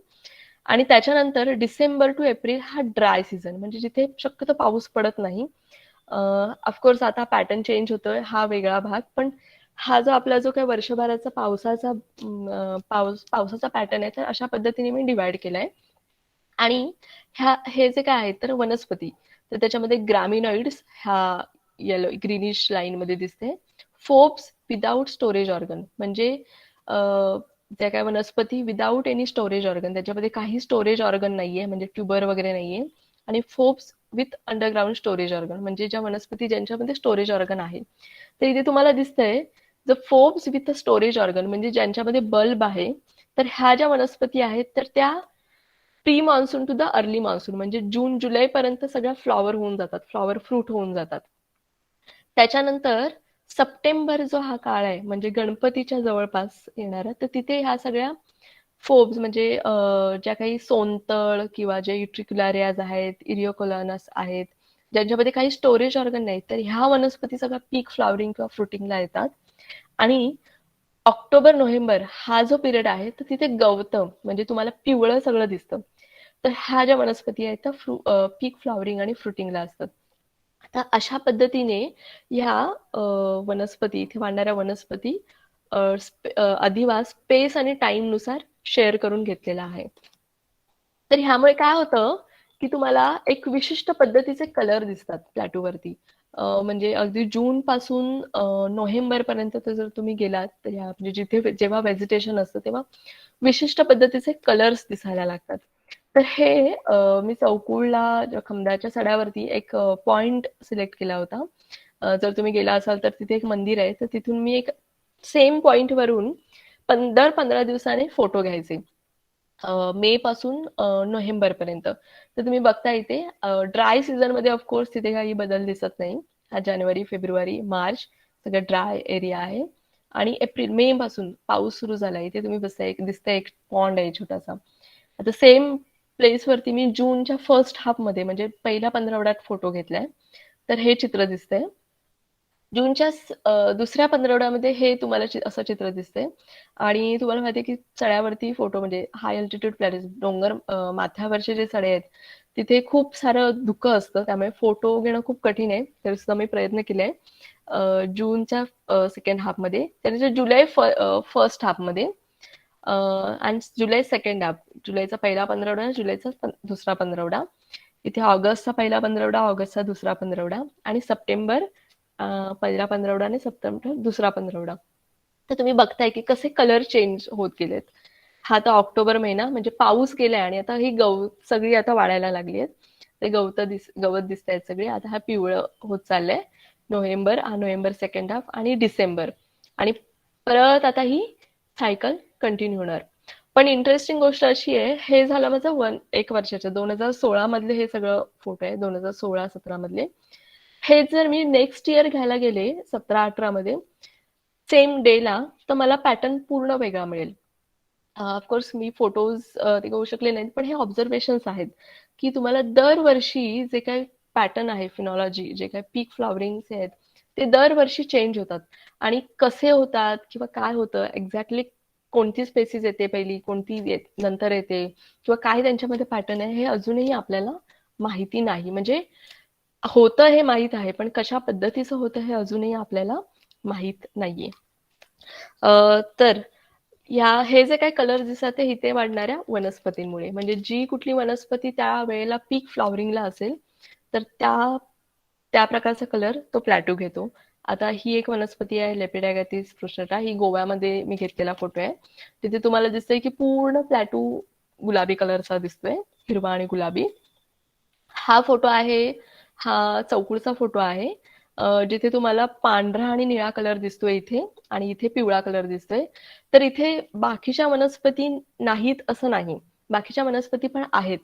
आणि त्याच्यानंतर डिसेंबर टू एप्रिल हा ड्राय सीझन म्हणजे जिथे शक्यतो पाऊस पडत नाही. ऑफकोर्स आता पॅटर्न चेंज होतोय हा वेगळा भाग, पण हा जो आपला जो काही वर्षभराचा पावसाचा पॅटर्न आहे तर अशा पद्धतीने मी डिवाइड केलाय. आणि हे जे काय आहेत तर वनस्पती, तर त्याच्यामध्ये ग्रॅमिनॉइड्स ह्या येलो ग्रीनिश लाईन मध्ये दिसते. फोब्स विदाउट स्टोरेज ऑर्गन म्हणजे त्या काय वनस्पती विदाउट एनी स्टोरेज ऑर्गन, त्याच्यामध्ये काही स्टोरेज ऑर्गन नाहीये म्हणजे ट्युबर वगैरे नाहीये. आणि Forbes with underground storage organ म्हणजे ज्या वनस्पती ज्यांच्यामध्ये स्टोरेज ऑर्गन आहे. तर इथे तुम्हाला दिसतंय the Forbes with storage organ म्हणजे ज्यांच्यामध्ये बल्ब आहे. तर ह्या ज्या वनस्पती आहेत तर त्या pre monsoon to the early monsoon म्हणजे जून जुलै पर्यंत सगळ्या फ्लॉवर होऊन जातात, फ्लॉवर फ्रूट होऊन जातात. त्याच्यानंतर सप्टेंबर जो हा काळ आहे म्हणजे गणपतीच्या जवळपास येणारा, तर तिथे ह्या सगळ्या फोब्स म्हणजे ज्या काही सोनतळ किंवा जे युट्रिक्युलारियाज आहेत, इरिओकोलानस आहेत, ज्यांच्यामध्ये काही स्टोरेज ऑर्गन नाही, तर ह्या वनस्पती सगळ्या पीक फ्लॉवरिंग किंवा फ्रुटिंगला येतात. आणि ऑक्टोबर नोव्हेंबर हा जो पिरियड आहे तर तिथे गवतं म्हणजे तुम्हाला पिवळं सगळं दिसतं. तर ह्या ज्या वनस्पती आहेत त्या पीक फ्लॉवरिंग आणि फ्रुटिंगला असतात. आता अशा पद्धतीने ह्या वनस्पती इथे वाढणाऱ्या वनस्पती अधिवास स्पेस आणि टाइम नुसार शेअर करून घेतलेला आहे. तर ह्यामुळे काय होतं की तुम्हाला एक विशिष्ट पद्धतीचे कलर दिसतात प्लॅटूवरती. म्हणजे अगदी जून पासून नोव्हेंबर पर्यंत जर तुम्ही गेलात तर ह्या म्हणजे जिथे जेव्हा व्हेजिटेशन असतं तेव्हा विशिष्ट पद्धतीचे कलर्स दिसायला लागतात. तर हे मी चौकुळला खंडाच्या सड्यावरती एक पॉइंट सिलेक्ट केला होता. जर तुम्ही गेला असाल तर तिथे एक मंदिर आहे तर तिथून मी एक सेम पॉइंट वरून दर 15 दिवसाने फोटो घ्यायचे. मे पासून नोव्हेंबर पर्यंत. तर तुम्ही बघता इथे ड्राय सीझन मध्ये ऑफकोर्स तिथे काही बदल दिसत नाही. हा जानेवारी, फेब्रुवारी, मार्च सगळं ड्राय एरिया आहे. आणि एप्रिल, मे पासून पाऊस सुरू झाला. इथे तुम्ही बघताय दिसतंय एक पॉन्ड आहे छोटासा. आता सेम प्लेस वरती मी जूनच्या फर्स्ट हाफ मध्ये म्हणजे पहिल्या पंधरवड्यात फोटो घेतलाय. तर हे चित्र दिसतंय. जूनच्या दुसऱ्या पंधरवड्यामध्ये हे तुम्हाला असं चित्र दिसतंय. आणि तुम्हाला माहिती आहे की चढ्यावरती फोटो म्हणजे हाय अल्टिट्यूड प्लॅसेस डोंगर माथ्यावरचे जे चढे आहेत तिथे खूप सारं धुकं असतं त्यामुळे फोटो घेणं खूप कठीण आहे. तरी सुद्धा मी प्रयत्न केले. जूनच्या सेकंड हाफमध्ये त्यानंतर जुलै फर्स्ट हाफमध्ये आणि जुलै सेकंड हाफ जुलैचा पहिला पंधरवडा जुलैचा दुसरा पंधरवडा. इथे ऑगस्टचा पहिला पंधरवडा ऑगस्टचा दुसरा पंधरवडा आणि सप्टेंबर पहिला पंधरवडा आणि सप्टेंबर दुसरा पंधरवडा. तर तुम्ही बघताय की कसे कलर चेंज होत गेलेत. हा आता ऑक्टोबर महिना म्हणजे पाऊस गेलाय आणि आता ही सगळी आता वाढायला लागली आहेत. ते गवत दिसत आहेत सगळी. आता हा पिवळं होत चाललंय. नोव्हेंबर सेकंड हाफ आणि डिसेंबर आणि परत आता ही सायकल कंटिन्यू होणार. पण इंटरेस्टिंग गोष्ट अशी आहे हे झालं माझं 1 वर्षाचं 2016 मधले हे सगळं फोटो आहे 2016-17 मधले. हे जर मी नेक्स्ट इयर घ्यायला गेले 17-18 मध्ये सेम डेला तर मला पॅटर्न पूर्ण वेगळा मिळेल. ऑफकोर्स मी फोटोज ते घेऊ शकले नाहीत पण हे ऑब्झर्वेशन्स आहेत की तुम्हाला दरवर्षी जे काही पॅटर्न आहे फिनॉलॉजी जे काही पीक फ्लॉवरिंग आहेत ते दरवर्षी चेंज होतात. आणि कसे होतात किंवा काय होतं एक्झॅक्टली कोणती स्पेसिस येते पहिली कोणती नंतर येते किंवा काय त्यांच्यामध्ये पॅटर्न आहे हे अजूनही आपल्याला माहिती नाही. म्हणजे होतं हे माहित आहे पण कशा पद्धतीचं होतं हे अजूनही आपल्याला माहित नाहीये. तर हे जे काही कलर दिसतात ते इथे वाढणाऱ्या वनस्पतींमुळे म्हणजे जी कुठली वनस्पती त्या वेळेला पीक फ्लॉवरिंगला असेल तर त्या प्रकारचा कलर तो प्लॅटू घेतो. आता ही एक वनस्पती आहे लेपिडॅगॅथिस फ्रुस्टटा, ही गोव्यामध्ये मी घेतलेला फोटो आहे. तिथे तुम्हाला दिसतंय की पूर्ण प्लॅटू गुलाबी कलरचा दिसतोय, हिरवा आणि गुलाबी. हा फोटो आहे, हा चौकुळचा फोटो आहे, जिथे तुम्हाला पांढरा आणि निळा कलर दिसतोय इथे, आणि इथे पिवळा कलर दिसतोय. तर इथे बाकीच्या वनस्पती नाहीत असं नाही, बाकीच्या वनस्पती पण आहेत,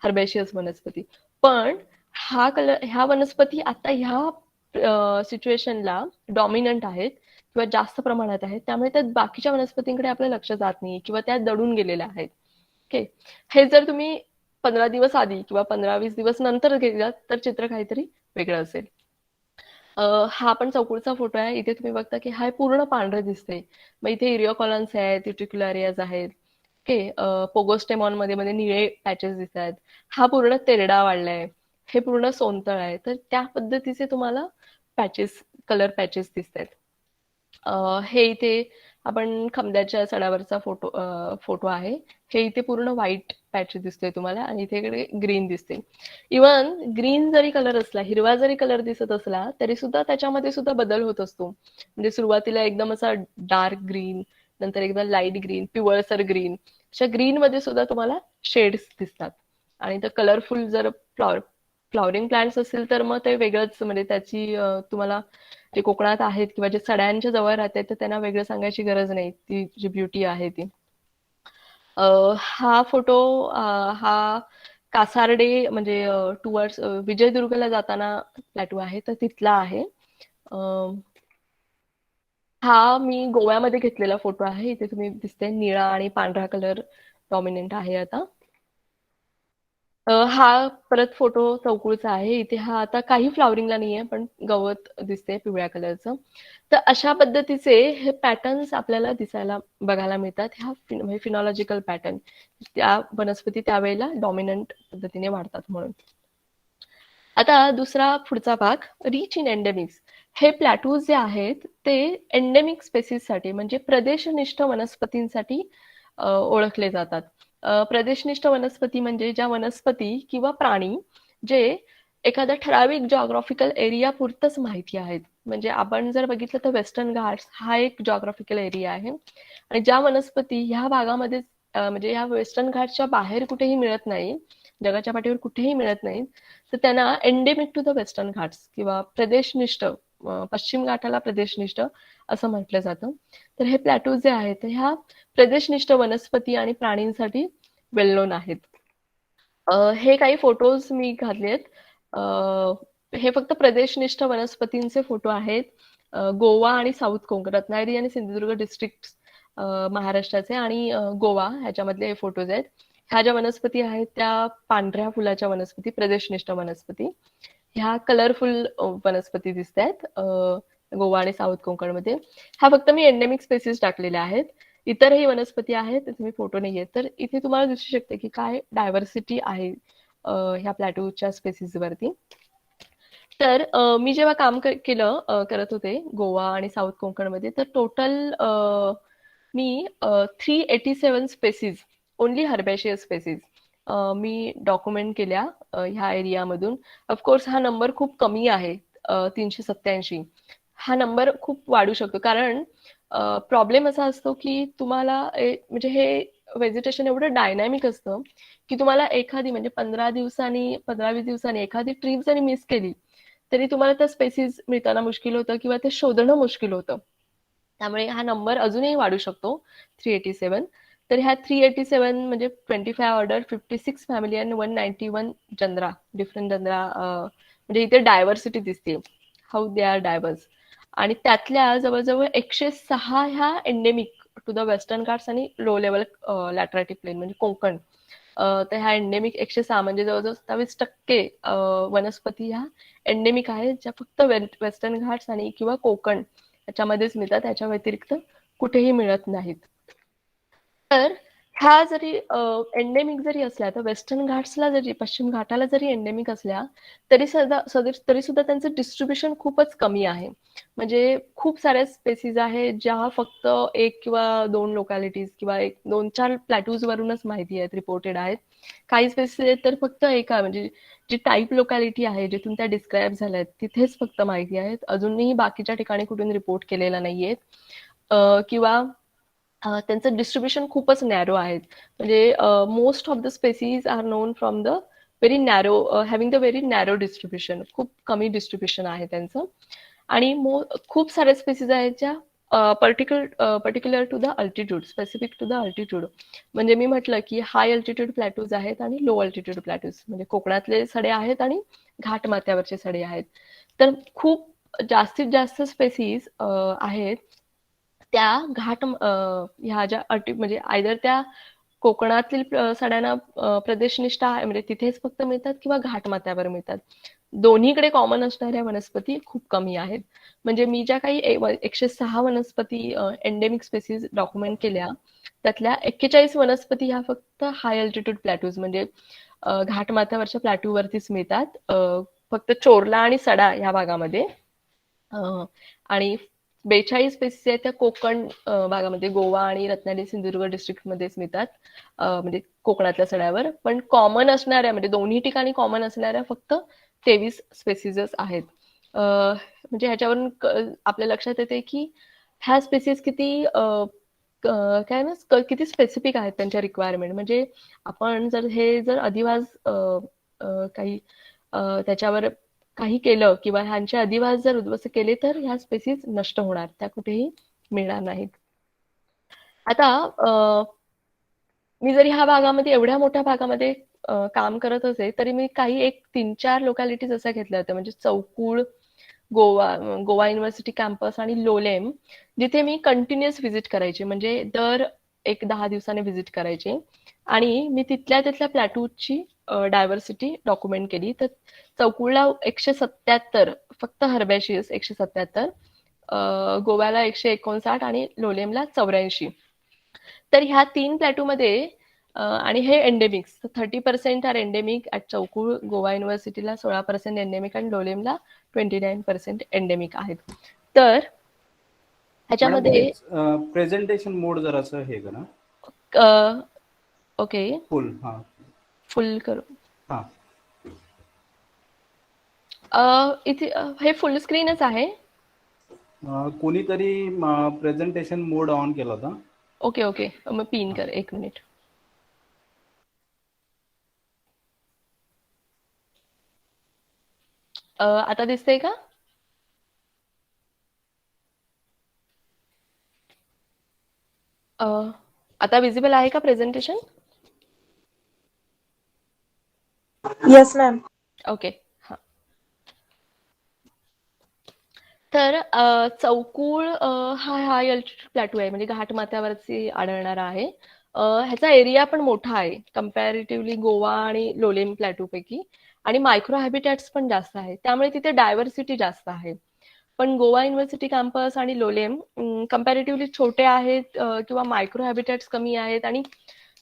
हर्बेशियस वनस्पती. पण ह्या वनस्पती आता ह्या सिच्युएशनला डॉमिनंट आहेत किंवा जास्त प्रमाणात आहेत, त्यामुळे त्या बाकीच्या वनस्पतींकडे आपलं लक्ष जात नाही किंवा त्या दडून गेलेल्या आहेत. ओके, हे जर तुम्ही 15 दिवस आधी किंवा 15-20 दिवस नंतर गेलात तर चित्र काहीतरी वेगळं असेल. हा पण चौकुळचा फोटो आहे. इथे तुम्ही बघता की हा पूर्ण पांढरे दिसते. मग इथे इरिओकॉलन्स आहेत, युट्रिक्युलारियाज आहेत. ओके, पोगोस्टेमॉन मध्ये मध्ये निळे पॅचेस दिसत आहेत. हा पूर्ण तेरडा वाढलाय, हे पूर्ण सोनतळ आहे. तर त्या पद्धतीचे तुम्हाला पॅचेस, कलर पॅचेस दिसत आहेत. हे इथे आपण खंब्याच्या सडावरचा फोटो आहे. हे इथे पूर्ण व्हाईट पॅच दिसतोय तुम्हाला आणि इथे ग्रीन दिसते. इवन ग्रीन जरी कलर असला, हिरवा जरी कलर दिसत असला, तरी सुद्धा त्याच्यामध्ये सुद्धा बदल होत असतो. म्हणजे सुरुवातीला एकदम असा डार्क ग्रीन, नंतर एकदम लाईट ग्रीन, पिवळसर ग्रीन, अशा ग्रीन मध्ये सुद्धा तुम्हाला शेड्स दिसतात. आणि तर कलरफुल जर फ्लॉवरिंग प्लांट्स असतील तर मग ते वेगळंच, म्हणजे त्याची तुम्हाला जे कोकणात आहेत किंवा जे सड्यांच्या जवळ राहतात तर त्यांना वेगळं सांगायची गरज नाही, ती जी ब्युटी आहे ती. हा फोटो, हा कासार्डे म्हणजे टुवर्ड्स विजयदुर्गला जाताना प्लॅटू आहे, तर तिथला आहे. हा मी गोव्यामध्ये घेतलेला फोटो आहे. इथे तुम्ही दिसते निळा आणि पांढरा कलर डॉमिनंट आहे आता. हा परत फोटो चौकुळचा आहे. इथे हा आता काही फ्लॉवरिंगला नाहीये, पण गवत दिसते पिवळ्या कलरचं. तर अशा पद्धतीचे हे पॅटर्न्स आपल्याला दिसायला बघायला मिळतात. म्हणजे फिनॉलॉजिकल पॅटर्न, त्या वनस्पती त्यावेळेला डॉमिनंट पद्धतीने वाढतात म्हणून. आता दुसरा पुढचा भाग, रिच इन एंडेमिक्स. हे प्लॅटूज जे आहेत ते एंडेमिक स्पेसिससाठी म्हणजे प्रदेशनिष्ठ वनस्पतींसाठी ओळखले जातात. प्रदेशनिष्ठ वनस्पती म्हणजे ज्या वनस्पती किंवा प्राणी जे एखाद्या ठराविक जॉग्राफिकल एरिया पुरतच माहिती आहेत. म्हणजे आपण जर बघितलं तर वेस्टर्न घाट्स हा एक जॉग्राफिकल एरिया आहे, आणि ज्या वनस्पती ह्या भागामध्ये म्हणजे ह्या वेस्टर्न घाटच्या बाहेर कुठेही मिळत नाही, जगाच्या पाठीवर कुठेही मिळत नाही, तर त्यांना endemic to the Western Ghats किंवा प्रदेशनिष्ठ, पश्चिम घाटाला प्रदेशनिष्ठ असं म्हटलं जातं. तर हे प्लॅटू जे आहेत ते ह्या प्रदेशनिष्ठ वनस्पती आणि प्राणींसाठी वेल नोन आहेत. हे काही फोटोज मी घातलेत. हे फक्त प्रदेशनिष्ठ वनस्पतींचे फोटो आहेत. गोवा आणि साऊथ कोकण, रत्नागिरी आणि सिंधुदुर्ग डिस्ट्रिक्ट महाराष्ट्राचे आणि गोवा ह्याच्यामधले हे फोटोज आहेत. ह्या ज्या वनस्पती आहेत त्या पांढऱ्या फुलाच्या वनस्पती, प्रदेशनिष्ठ वनस्पती. ह्या कलरफुल वनस्पती दिसत आहेत गोवा आणि साऊथ कोकणमध्ये. हा फक्त मी एंडेमिक स्पेसिस टाकलेल्या आहेत. इतरही वनस्पती आहेत, तुम्ही फोटो नाहीये, तर इथे तुम्हाला दिसू शकते की काय डायव्हर्सिटी आहे ह्या प्लॅटूच्या स्पेसिस वरती. तर मी जेव्हा काम करत होते गोवा आणि साऊथ कोकणमध्ये, तर टोटल मी 387 स्पेसिस, ओनली हर्बेशियस स्पेसिस मी डॉक्युमेंट केल्या ह्या एरियामधून. ऑफकोर्स हा नंबर खूप कमी आहे, 387. हा नंबर खूप वाढू शकतो, कारण प्रॉब्लेम असा असतो की तुम्हाला म्हणजे हे व्हेजिटेशन एवढं डायनॅमिक असतं की तुम्हाला एखादी म्हणजे 15 दिवसांनी, 15-20 दिवसांनी एखादी ट्रिप जरी मिस केली तरी तुम्हाला त्या स्पेसिस मिळताना मुश्किल होतं किंवा ते शोधणं मुश्किल होतं. त्यामुळे हा नंबर अजूनही वाढू शकतो, 387. तर ह्या 387 म्हणजे 25 ऑर्डर, 56 फॅमिली आणि 191 जनरा, डिफरंट जनरा, म्हणजे इथे डायव्हर्सिटी दिसते, हाऊ दे आर डायव्हर्स. आणि त्यातल्या जवळजवळ 106 ह्या endemic to the Western Ghats आणि लो लेवल लॅटराटिक प्लेन म्हणजे कोकण. तर ह्या एंडेमिक 106 म्हणजे जवळजवळ 27% वनस्पती ह्या एंडेमिक आहेत, ज्या फक्त वेस्टर्न घाट्स आणि किंवा कोकण याच्यामध्येच मिळतात, त्याच्या व्यतिरिक्त कुठेही मिळत नाहीत. तर ह्या जरी एंडेमिक जरी असल्या तर वेस्टर्न घाट्सला जरी पश्चिम घाटाला जरी एंडेमिक असल्या तरी सुद्धा त्यांचं डिस्ट्रीब्युशन खूपच कमी आहे. म्हणजे खूप साऱ्या स्पेसीज आहेत ज्या फक्त 1 किंवा 2 लोकॅलिटीज किंवा 2-4 प्लॅटूज वरूनच माहिती आहेत, रिपोर्टेड आहेत. काही स्पेसीज आहेत तर फक्त एका म्हणजे जी टाइप लोकॅलिटी आहे जिथून त्या डिस्क्राईब झाल्यात तिथेच फक्त माहिती आहेत. अजूनही बाकीच्या ठिकाणी कुठून रिपोर्ट केलेल्या नाहीयेत. किंवा त्यांचं डिस्ट्रीब्युशन खूपच नॅरो आहेत. म्हणजे most of the species are known from the very narrow having the very narrow distribution. खूप कमी डिस्ट्रीब्युशन आहे त्यांचं. आणि खूप साऱ्या स्पेसीज आहेत ज्या particular to the altitude, specific to the altitude. म्हणजे मी म्हटलं की हाय अल्टिट्यूड प्लॅटूज आहेत आणि लो अल्टिट्यूड प्लॅटूज, म्हणजे कोकणातले सडे आहेत आणि घाटमाथ्यावरचे सडे आहेत. तर खूप जास्तीत जास्त स्पेसीज आहेत त्या ह्या ज्या अटी म्हणजे आयदर त्या कोकणातील सड्यांना प्रदेशनिष्ठ आहे म्हणजे तिथेच फक्त मिळतात किंवा घाटमाथ्यावर मिळतात. दोन्हीकडे कॉमन असणाऱ्या वनस्पती खूप कमी आहेत. म्हणजे मी ज्या काही 106 वनस्पती एंडेमिक स्पेसीज डॉक्युमेंट केल्या त्यातल्या 41 वनस्पती ह्या फक्त हाय अल्टिट्यूड प्लॅटूज म्हणजे घाटमाथ्यावरच्या प्लॅटूवरतीच मिळतात. फक्त चोरला आणि सडा ह्या भागामध्ये. आणि 42 स्पेसीज आहेत त्या कोकण भागामध्ये गोवा आणि रत्नागिरी सिंधुदुर्ग डिस्ट्रिक्टमध्येच मिळतात. म्हणजे कोकणातल्या सड्यावर. पण कॉमन असणाऱ्या म्हणजे दोन्ही ठिकाणी कॉमन असणाऱ्या फक्त 23 स्पेसीजच आहेत. म्हणजे ह्याच्यावरून आपल्या लक्षात येते की ह्या स्पेसीज किती काय ना किती स्पेसिफिक आहेत त्यांच्या रिक्वायरमेंट. म्हणजे आपण जर अधिवास काही त्याच्यावर काही केलं किंवा ह्यांचे अधिवास जर उद्ध्वस्त केले तर ह्या स्पेसीज नष्ट होणार, त्या कुठेही मिळणार नाहीत. आता मी जरी ह्या भागामध्ये एवढ्या मोठ्या भागामध्ये काम करत असे तरी मी काही 3-4 लोकॅलिटीज अशा घेतल्या होत्या. म्हणजे चौकुळ, गोवा युनिव्हर्सिटी कॅम्पस आणि लोलेम, जिथे मी कंटिन्युअस व्हिजिट करायचे. म्हणजे दर 10 दिवसाने व्हिजिट करायचे आणि मी तिथल्या प्लॅटूची डायव्हर्सिटी डॉक्युमेंट केली. तर चौकुळला 177 फक्त हर्बॅशियस 177, गोव्याला 159 आणि लोलेमला 84. तर ह्या 3 प्लॅटूमध्ये आणि हे endemics 30% are endemic at Chaukul, Goa युनिव्हर्सिटीला 16% एंडेमिक आणि लोलेमला 29% एंडेमिक आहेत. तर मॅडम ह्याच्यामध्ये प्लीज प्रेझेंटेशन मोड जरासं हे करा. ओके फुल. हां फुल करू. हां. इथे हे फुल स्क्रीनच आहे. कोणीतरी प्रेझेंटेशन मोड ऑन केला होता. ओके मग पिन कर 1 मिनिट. आता दिसतंय का? आता विजिबल आहे का प्रेझेंटेशन? Yes ma'am. ओके. हां. तर चौकुळ हा हाय अल्टिट्यूड प्लॅटू आहे म्हणजे घाटमाथ्यावरती आढळणारा आहे. ह्याचा एरिया पण मोठा आहे कम्पॅरेटिव्हली गोवा आणि लोलेम प्लॅटूपैकी. आणि मायक्रो हॅबिटॅट्स पण जास्त आहेत. त्यामुळे तिथे डायव्हर्सिटी जास्त आहे. पण गोवा युनिव्हर्सिटी कॅम्पस आणि लोलेम कम्पॅरेटिव्हली छोटे आहेत किंवा मायक्रो हॅबिटॅट्स कमी आहेत आणि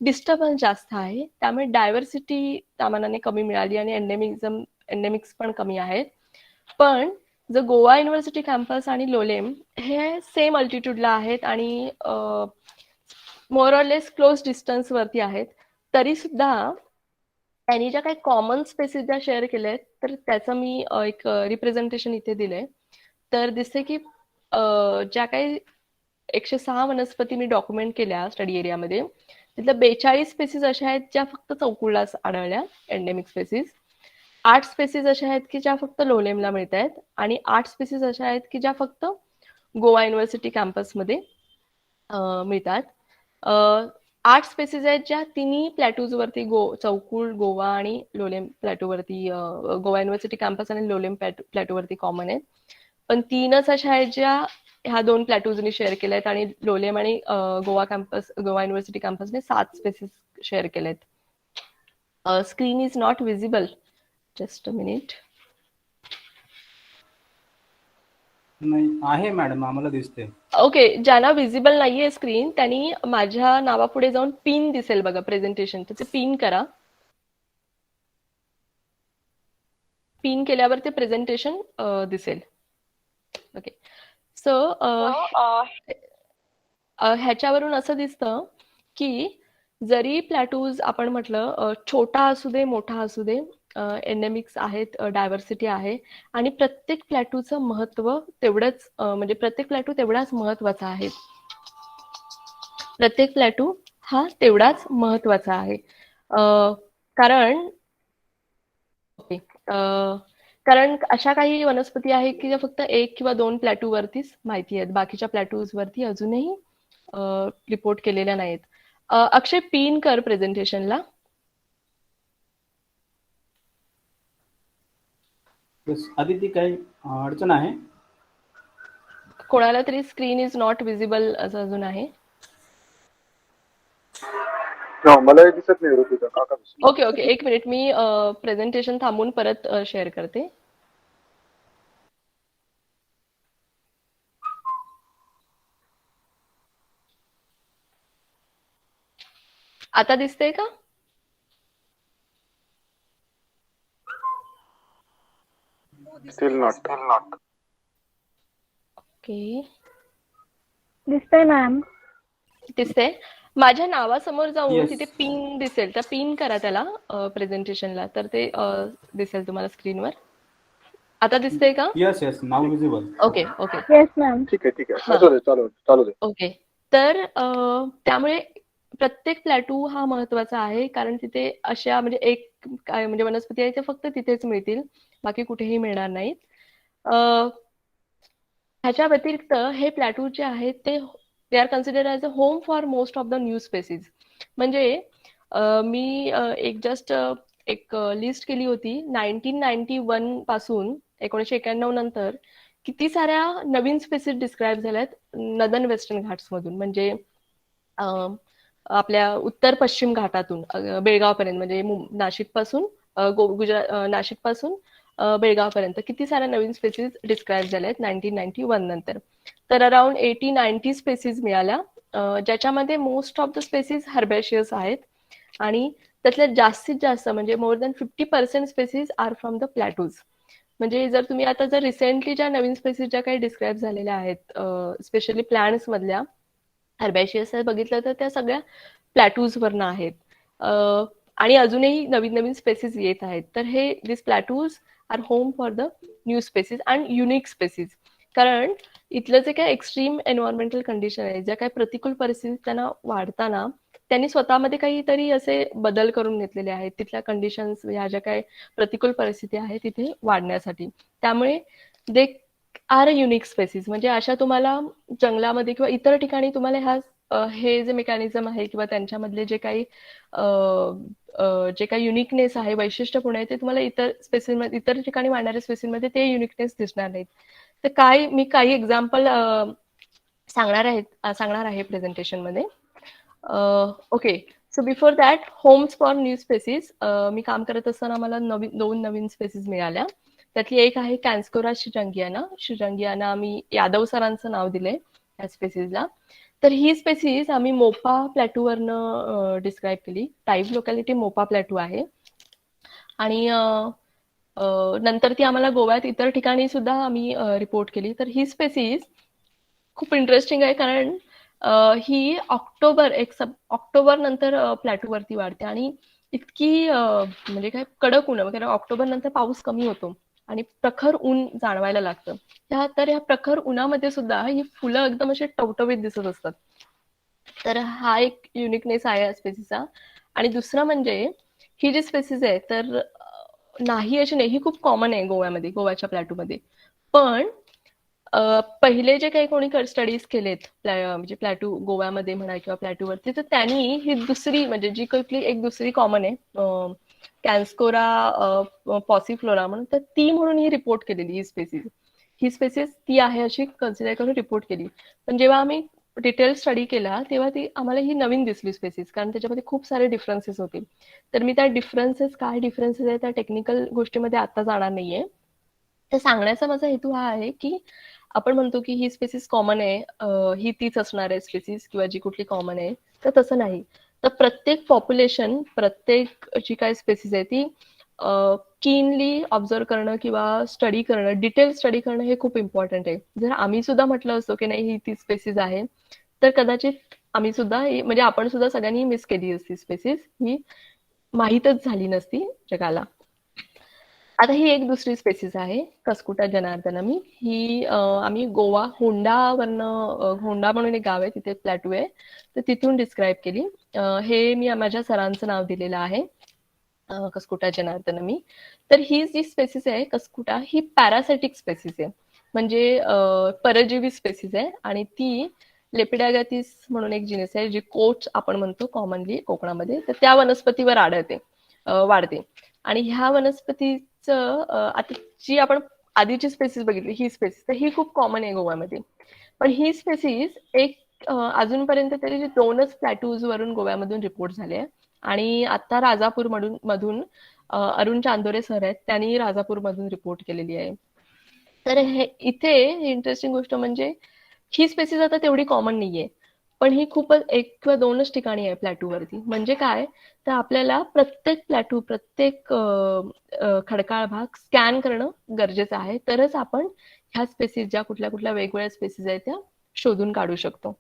डिस्टर्बन्स जास्त आहे. त्यामुळे डायव्हर्सिटी त्या मानाने कमी मिळाली आणि एंडेमिक्स पण कमी आहेत. पण जर गोवा युनिव्हर्सिटी कॅम्पस आणि लोलेम हे सेम अल्टिट्यूडला आहेत आणि more or less close distance वरती आहेत, तरी सुद्धा त्यांनी ज्या काही कॉमन स्पेसिस ज्या शेअर केल्या आहेत तर त्याचं मी एक रिप्रेझेंटेशन इथे दिलंय. तर दिसते की ज्या काही 106 वनस्पती मी डॉक्युमेंट केल्या स्टडी एरियामध्ये तिथल्या 42 स्पेसीज अशा आहेत ज्या फक्त चौकुळलाच आढळल्या एंडेमिक स्पेसीज. 8 स्पेसीज अशा आहेत की ज्या फक्त लोलेमला मिळत आहेत आणि 8 स्पेसीज अशा आहेत की ज्या फक्त गोवा युनिव्हर्सिटी कॅम्पसमध्ये मिळतात. 8 स्पेसीज आहेत ज्या तिन्ही प्लॅटूजवरती चौकुळ, गोवा आणि लोलेम प्लॅटूवरती गोवा युनिव्हर्सिटी कॅम्पस आणि लोलेम प्लॅटूवरती कॉमन आहेत. पण 3च अशा आहेत ज्या ह्या 2 प्लॅटूजनी शेअर केल्या आहेत आणि लोलेम आणि गोवा युनिव्हर्सिटी कॅम्पसने 7 स्पेसीज शेअर केलेत. Screen is not visible. Just a minute. नाही आहे मॅडम, आम्हाला दिसते. ओके, ज्यांना विजिबल नाहीये स्क्रीन त्यांनी माझ्या नावापुढे जाऊन पिन दिसेल बघा प्रेझेंटेशन, तर ते पिन करा. पिन केल्यावर ते प्रेझेंटेशन दिसेल. ओके, सो ह्याच्यावरून असं दिसतं की जरी प्लॅटूज आपण म्हटलं छोटा असू दे मोठा असू दे, एंडेमिक्स आहेत, डायव्हर्सिटी आहे आणि प्रत्येक प्लॅटूचं महत्व तेवढंच, म्हणजे प्रत्येक प्लॅटू तेवढाच महत्वाचा आहे. प्रत्येक प्लॅटू हा तेवढाच महत्वाचा आहे. कारण ओके, कारण अशा काही वनस्पती आहेत की ज्या फक्त 1 किंवा 2 प्लॅटूवरतीच माहिती आहेत. बाकीच्या प्लॅटूजवरती अजूनही रिपोर्ट केलेल्या नाहीत. अक्षय पिन कर प्रेझेंटेशनला. आदिती, काही अडचण आहे? कोणाला तरी स्क्रीन इज नॉट विजिबल असं अजून आहे. मला दिसत नाही ऋतुजा, काका दिसत. ओके ओके, एक मिनिट, मी प्रेझेंटेशन थांबून परत शेअर करते. आता दिसतंय का? Still not. ओके, दिसतंय मॅम. दिसतंय. माझ्या नावासमोर जाऊन Yes. तिथे पिन दिसेल, तर पिन करा त्याला प्रेझेंटेशनला, तर ते दिसेल तुम्हाला स्क्रीनवर. आता दिसतंय का? यस यस, नाव visible. Okay okay yes ma'am. ठीक आहे हा. असू दे, चालू दे. ओके, तर त्यामुळे प्रत्येक प्लॅटू हा महत्वाचा आहे, कारण तिथे अशा म्हणजे एक काय म्हणजे वनस्पती आहे ते फक्त तिथेच मिळतील, बाकी कुठेही मिळणार नाहीत. ह्याच्या व्यतिरिक्त हे प्लॅटू जे आहेत ते they are considered as a home for most of the new species. म्हणजे मी एक जस्ट एक लिस्ट केली होती 1991 पासून 1991 नंतर किती साऱ्या नवीन स्पेसीज डिस्क्राईब झाल्यात नदन वेस्टर्न घाट्स मधून. म्हणजे आपल्या उत्तर पश्चिम घाटातून बेळगावपर्यंत, म्हणजे नाशिक पासून नाशिक पासून बेळगावपर्यंत किती साऱ्या नवीन स्पेसीज डिस्क्राईब झाल्या आहेत 1991 नंतर. तर अराउंड 80-90 स्पेसीज मिळाल्या, ज्याच्यामध्ये most of the species herbaceous आहेत आणि त्यातल्या जास्तीत जास्त म्हणजे more than 50% species are from the plateaus. म्हणजे जर तुम्ही आता जर रिसेंटली ज्या नवीन स्पेसीज ज्या काही डिस्क्राईब झालेल्या आहेत स्पेशली प्लॅन्ट्स मधल्या हर्बॅशियस बघितलं तर त्या सगळ्या प्लॅटूजवरनं आहेत. आणि अजूनही नवीन नवीन स्पेसीज येत आहेत. तर हे this plateaus are home for the new species and unique species. कारण इथलं जे काय एक्स्ट्रीम एन्व्हायरमेंटल कंडिशन आहे, ज्या काही प्रतिकूल परिस्थिती त्यांना वाढताना त्यांनी स्वतःमध्ये काहीतरी असे बदल करून घेतलेले आहेत तिथल्या कंडिशन्स, ह्या ज्या काही प्रतिकूल परिस्थिती आहे तिथे वाढण्यासाठी. त्यामुळे they are a unique species. म्हणजे अशा तुम्हाला जंगलामध्ये किंवा इतर ठिकाणी तुम्हाला हे जे मेकॅनिझम आहे किंवा त्यांच्यामधले जे काही युनिकनेस आहे, वैशिष्ट्यपूर्ण आहे, ते तुम्हाला इतर स्पेसीजमध्ये, इतर ठिकाणी वाढणाऱ्या स्पेसीजमध्ये ते युनिकनेस दिसणार नाहीत. तर मी काही एक्झाम्पल सांगणार आहे प्रेझेंटेशनमध्ये. Okay, so before that, homes for new species. मी काम करत असताना मला 2 नवीन स्पेसीज मिळाल्या. त्यातली एक आहे कॅन्स्कोरा श्रीरंगियाना. श्रीरंगियाना आम्ही यादव सरांचं नाव दिलंय या स्पेसीजला. तर ही स्पेसीज आम्ही मोपा प्लॅटूवरनं डिस्क्राईब केली. टाईप लोकॅलिटी मोपा प्लॅटू आहे आणि नंतर ती आम्हाला गोव्यात इतर ठिकाणी सुद्धा आम्ही रिपोर्ट केली. तर ही स्पेसीज खूप इंटरेस्टिंग आहे, कारण ही ऑक्टोबर नंतर प्लॅटूवरती वाढते आणि इतकी म्हणजे काय कडक ऊन, कारण ऑक्टोबर नंतर पाऊस कमी होतो आणि प्रखर ऊन जाणवायला लागतं. तर ह्या प्रखर उन्हामध्ये सुद्धा ही फुलं एकदम असे टवटवीत दिसत असतात. तर हा एक युनिकनेस आहे या स्पेसीसचा. आणि दुसरं म्हणजे ही जी स्पेसीस आहे तर नाही अशी नाही, ही खूप कॉमन आहे गोव्यामध्ये, गोव्याच्या प्लॅटूमध्ये. पण पहिले जे काही कोणी स्टडीज केलेत म्हणजे प्लॅटू गोव्यामध्ये म्हणा किंवा प्लॅटूवरती, तर त्यांनी ही दुसरी म्हणजे जी कुठली एक दुसरी कॉमन आहे कॅन्स्कोरा पॉसिफ्लोरा म्हणून, तर ती म्हणून ही रिपोर्ट केलेली ही स्पेसीस ती आहे अशी कन्सिडर करून रिपोर्ट केली. पण जेव्हा आम्ही डिटेल स्टडी केला तेव्हा ती आम्हाला ही नवीन दिसली स्पेसीस, कारण त्याच्यामध्ये खूप सारे डिफरन्सेस होते. तर मी काय डिफरन्सेस आहे त्या टेक्निकल गोष्टीमध्ये आता जाणार नाहीये. तर सांगण्याचा माझा हेतू हा आहे की आपण म्हणतो की ही स्पेसिस कॉमन आहे, ही तीच असणार आहे स्पेसिस किंवा जी कुठली कॉमन आहे, तर तसं नाही. तर प्रत्येक पॉप्युलेशन, प्रत्येक जी काही स्पेसिस आहे ती कीनली ऑब्झर्व करणं किंवा स्टडी करणं, डिटेल स्टडी करणं हे खूप इम्पॉर्टंट आहे. जर आम्ही सुद्धा म्हटलं असतो की नाही ही ती स्पेसिस आहे, तर कदाचित आम्ही सुद्धा म्हणजे आपण सुद्धा सगळ्यांनी मिस केली असती स्पेसिस, ही माहीतच झाली नसती जगाला. आता ही एक दुसरी स्पेसिस आहे कस्कुटा जनार्दनमी. ही आम्ही गोवा होंडावरनं, होंडा म्हणून एक गाव आहे तिथे प्लॅटू आहे, तर तिथून डिस्क्राईब केली. हे मी माझ्या सरांचं नाव दिलेलं आहे, कस्कुटा जनार्दनमी. तर ही जी स्पेसिस आहे कस्कुटा, ही पॅरासायटिक स्पेसिस आहे, म्हणजे परजीवी स्पेसिस आहे. आणि ती लेपिडागॅथिस म्हणून एक जिनस आहे, जी कोच आपण म्हणतो कॉमनली कोकणामध्ये, तर त्या वनस्पतीवर आढळते, वाढते. आणि ह्या वनस्पतीचं आता जी आपण आधीची स्पेसिस बघितली ही स्पेसिस, तर ही खूप कॉमन आहे गोव्यामध्ये. पण ही स्पेसिस एक अजूनपर्यंत तरी 2च प्लॅटूज वरून गोव्यामधून रिपोर्ट झाले. आणि आता राजापूर मधून अरुण चांदोरे सर आहेत, त्यांनी राजापूर मधून रिपोर्ट केलेली आहे. तर हे इथे इंटरेस्टिंग गोष्ट म्हणजे ही स्पेसिस आता तेवढी कॉमन नाहीये, पण ही खूपच 1 किंवा 2च ठिकाणी आहे प्लॅटूवरती. म्हणजे काय, तर आपल्याला प्रत्येक प्लॅटू, प्रत्येक खडकाळ भाग स्कॅन करणं गरजेचं आहे, तरच आपण ह्या स्पेसिस, ज्या कुठल्या कुठल्या वेगवेगळ्या स्पेसिस आहेत त्या शोधून काढू शकतो.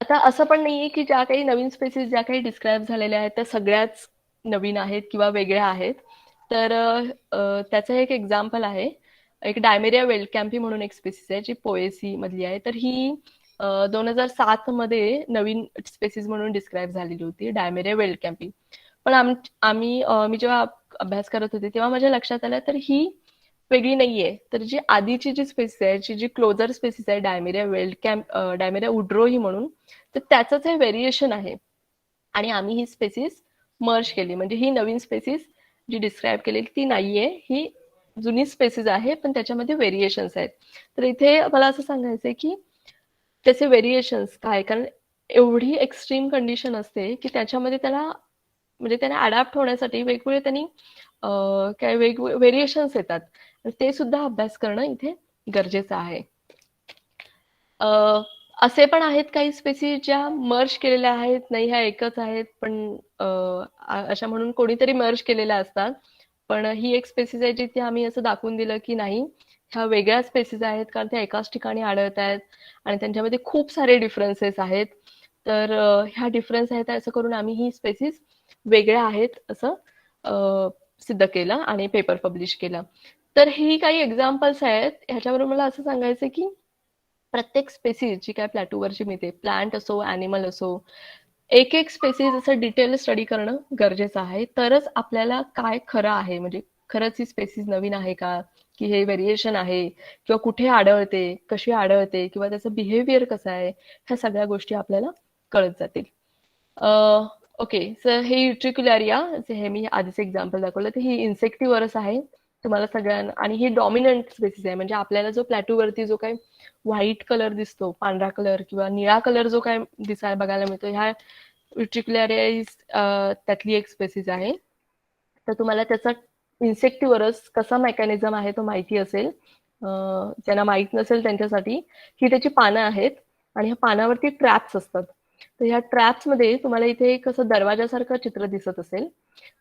आता असं पण नाहीये की ज्या काही नवीन स्पेसिस ज्या काही डिस्क्राईब झालेल्या आहेत त्या सगळ्याच नवीन आहेत किंवा वेगळ्या आहेत. तर त्याचं एक एक्झाम्पल आहे, एक डायमेरिया वेल्डकॅम्पी म्हणून एक स्पेसिस आहे जी पोएसी मधली आहे. तर ही 2007 मध्ये नवीन स्पेसिस म्हणून डिस्क्राईब झालेली होती, डायमेरिया वेल्डकॅम्पी. पण मी जेव्हा अभ्यास करत होते तेव्हा माझ्या लक्षात आलं तर ही वेगळी नाहीये. तर जी आधीची जी स्पेसिस आहे, जी क्लोजर स्पेसिस आहे डायमेरिया वेल्डकॅम्प, डायमेरिया उड्रोही म्हणून, तर त्याचंच हे व्हेरिएशन आहे. आणि आम्ही ही स्पेसिस मर्ज केली, म्हणजे ही नवीन स्पेसिस जी डिस्क्राईब केलेली ती नाहीये, ही जुनी स्पेसिस आहे, पण त्याच्यामध्ये व्हेरिएशन्स आहेत. तर इथे मला असं सांगायचंय की त्याचे व्हेरिएशन्स काय, कारण एवढी एक्स्ट्रीम कंडिशन असते की त्याच्यामध्ये त्याला म्हणजे त्याने अडॅप्ट होण्यासाठी वेगवेगळे त्यांनी काय वेगवेगळे व्हेरिएशन्स येतात, ते सुद्धा अभ्यास करणं इथे गरजेचं आहे. असे पण आहेत काही स्पेसिस ज्या मर्ज केलेल्या आहेत, नाही ह्या एकच आहेत, पण अशा म्हणून कोणीतरी मर्ज केलेल्या असतात. पण ही एक स्पेसिस आहे जिथे आम्ही असं दाखवून दिलं की नाही, ह्या वेगळ्या स्पेसिस आहेत, कारण त्या एकाच ठिकाणी आढळत आहेत आणि त्यांच्यामध्ये खूप सारे डिफरन्सेस आहेत. तर ह्या डिफरन्स आहेत असं करून आम्ही ही स्पेसिस वेगळ्या आहेत असं सिद्ध केलं आणि पेपर पब्लिश केला. तर ही काही एक्झाम्पल्स आहेत. ह्याच्यावरून मला असं सांगायचं की प्रत्येक स्पेसिस जी काय प्लॅटूवरची मिळते, प्लांट असो ॲनिमल असो, एक एक स्पेसिस असं डिटेल स्टडी करणं गरजेचं आहे, तरच आपल्याला काय खरं आहे, म्हणजे खरंच ही स्पेसिस नवीन आहे का, की हे व्हेरिएशन आहे, किंवा कुठे आढळते, कशी आढळते, किंवा त्याचं बिहेवियर कसं आहे, ह्या सगळ्या गोष्टी आपल्याला कळत जातील. ओके, सर हे युट्रिक्युलॅरिया, हे मी आधीच एक्झाम्पल दाखवलं, तर ही इन्सेक्टिव्हरस आहे तुम्हाला सगळ्यांना. आणि ही डॉमिनंट स्पेसिस आहे, म्हणजे आपल्याला जो प्लॅटूवरती जो काही व्हाईट कलर दिसतो, पांढरा कलर किंवा निळा कलर जो काय बघायला मिळतो, ह्या युट्रिक्युलॅरिया त्यातली एक स्पेसिस आहे. तर तुम्हाला त्याचा इन्सेक्टिव्हरस कसा मेकॅनिझम आहे तो माहिती असेल. ज्यांना माहित नसेल त्यांच्यासाठी, ही त्याची पानं आहेत आणि ह्या पानावरती ट्रॅप्स असतात. तर ह्या ट्रॅप्स मध्ये तुम्हाला इथे एक असं दरवाजासारखं चित्र दिसत असेल.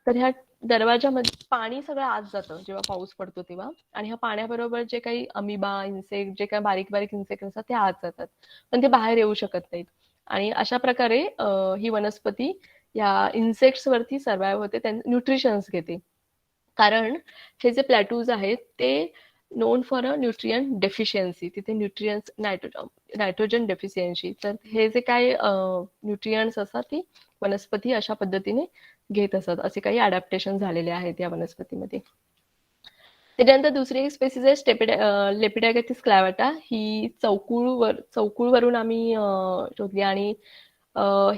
तर ह्या दरवाजामध्ये पाणी सगळं आत जातं जेव्हा पाऊस पडतो तेव्हा, आणि ह्या पाण्याबरोबर जे काही अमिबा, इन्सेक्ट, जे काही बारीक बारीक इन्सेक्ट असतात ते आत जातात, पण ते बाहेर येऊ शकत नाहीत. आणि अशा प्रकारे ही वनस्पती या इन्सेक्ट्स वरती सर्वाइव्ह होते, त्यांचे न्यूट्रिशन्स घेते. कारण हे जे प्लॅटूज आहेत ते non for a nutrient deficiency, तिथे न्यूट्रियन्स नायट्रोजन डेफिशियन्सी, तर हे जे काय न्यूट्रियन्स असतात ती वनस्पती अशा पद्धतीने घेत असतात. असे काही अडॅप्टेशन झालेले आहेत या वनस्पतीमध्ये. त्याच्यानंतर दुसरी एक स्पेसिस आहे लेपिडागॅथिस क्लॅवाटा. ही चौकुळवरून आम्ही शोधली आणि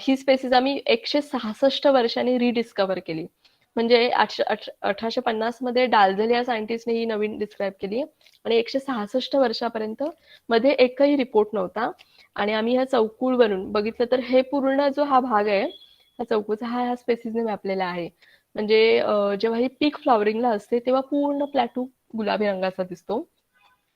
ही स्पेसिस आम्ही 166 वर्षांनी रिडिस्कवर केली. म्हणजे 1850 मध्ये डाल्झेल या सायंटिस्टने ही नवीन डिस्क्राईब केली आणि 166 वर्षापर्यंत मध्ये एकही रिपोर्ट नव्हता. आणि आम्ही ह्या चौकुळवरून बघितलं तर हे पूर्ण जो हा भाग आहे ह्या चौकुचा, ह्या स्पेसिसने व्यापलेला आहे. म्हणजे जेव्हा ही पीक फ्लॉवरिंगला असते तेव्हा पूर्ण प्लॅटू गुलाबी रंगाचा दिसतो.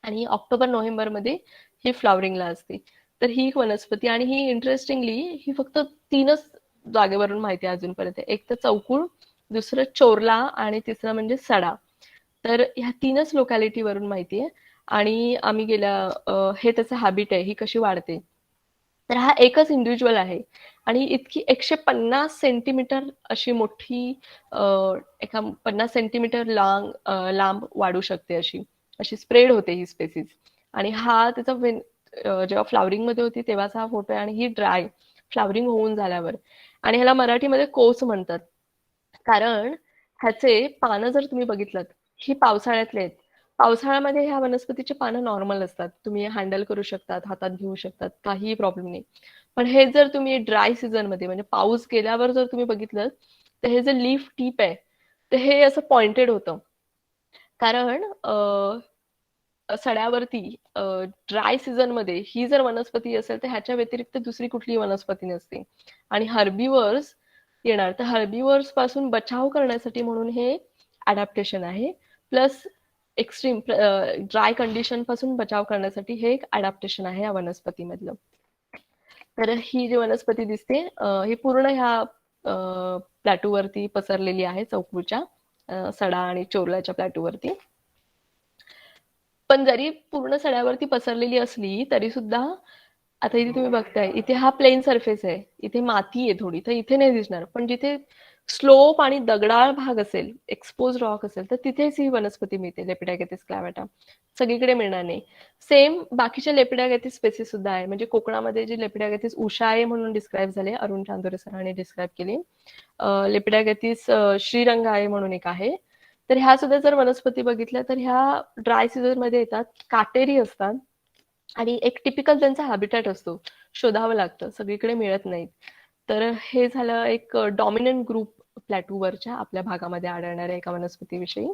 आणि ऑक्टोबर नोव्हेंबरमध्ये ही फ्लॉवरिंगला असते. तर ही एक वनस्पती आणि ही इंटरेस्टिंगली ही फक्त 3च जागेवरून माहिती आहे अजूनपर्यंत. एक तर चौकुळ, दुसरं चोरला आणि तिसरं म्हणजे सडा. तर ह्या 3च लोकॅलिटीवरून माहिती आहे. आणि आम्ही हे त्याचं हॅबिट आहे, ही कशी वाढते. तर हा एकच इंडिव्हिज्युअल आहे आणि इतकी 150 सेंटीमीटर अशी मोठी एका 50 सेंटीमीटर लांब वाढू शकते अशी अशी स्प्रेड होते ही स्पेसिस. आणि हा त्याचा जेव्हा फ्लावरिंग मध्ये होती तेव्हाचा हा फोटो आहे आणि ही ड्राय फ्लावरिंग होऊन झाल्यावर. आणि ह्याला मराठीमध्ये कोस म्हणतात. कारण ह्याचे पानं जर तुम्ही बघितलं ही पावसाळ्यातले आहेत. पावसाळ्यामध्ये ह्या वनस्पतीची पानं नॉर्मल असतात, तुम्ही हँडल करू शकतात, हातात घेऊ शकतात, काहीही प्रॉब्लेम नाही. पण हे जर तुम्ही ड्राय सीझन मध्ये म्हणजे पाऊस गेल्यावर जर तुम्ही बघितलं तर हे जे लीफ टीप आहे तर हे असं पॉइंटेड होतं. कारण सड्यावरती ड्राय सीझन मध्ये ही जर वनस्पती असेल तर ह्याच्या व्यतिरिक्त दुसरी कुठलीही वनस्पती नसते. आणि हर्बीवर्स येणार तर हर्बीवर्स पासून बचाव करण्यासाठी म्हणून हे अडॅप्टेशन आहे. प्लस एक्स्ट्रीम ड्राय कंडिशन पासून बचाव करण्यासाठी हे एक अडॅप्टेशन आहे या वनस्पतीमधलं. तर ही जी वनस्पती दिसते ही पूर्ण ह्या प्लॅटूवरती पसरलेली आहे, चौकुळच्या सडा आणि चोरल्याच्या प्लॅटूवरती. पण जरी पूर्ण सड्यावरती पसरलेली असली तरी सुद्धा आता इथे तुम्ही बघताय इथे हा प्लेन सरफेस आहे, इथे माती आहे थोडी, तर इथे नाही दिसणार. पण जिथे स्लोप आणि दगडाळ भाग असेल, एक्सपोज रॉक असेल, तर तिथेच ही वनस्पती मिळते, लेपिडॅगॅथिस क्लॅवेटा. सगळीकडे मिळणार नाही. सेम बाकीच्या लेपिडॅगॅथिस स्पेसिस सुद्धा आहे. म्हणजे कोकणामध्ये जी लेपिडॅगॅथिस उषाये म्हणून डिस्क्राईब झाले, अरुण चांदोरे सरांनी डिस्क्राईब केली. लेपिडॅगॅथिस श्रीरंगाये म्हणून एक आहे. तर ह्या सुद्धा जर वनस्पती बघितल्या तर ह्या ड्राय सीझन मध्ये येतात, काटेरी असतात आणि एक टिपिकल त्यांचा हॅबिटॅट असतो, शोधावं लागतं, सगळीकडे मिळत नाहीत. तर हे झालं एक डॉमिनंट ग्रुप प्लॅटूवरच्या आपल्या भागामध्ये आढळणाऱ्या एका वनस्पतीविषयी.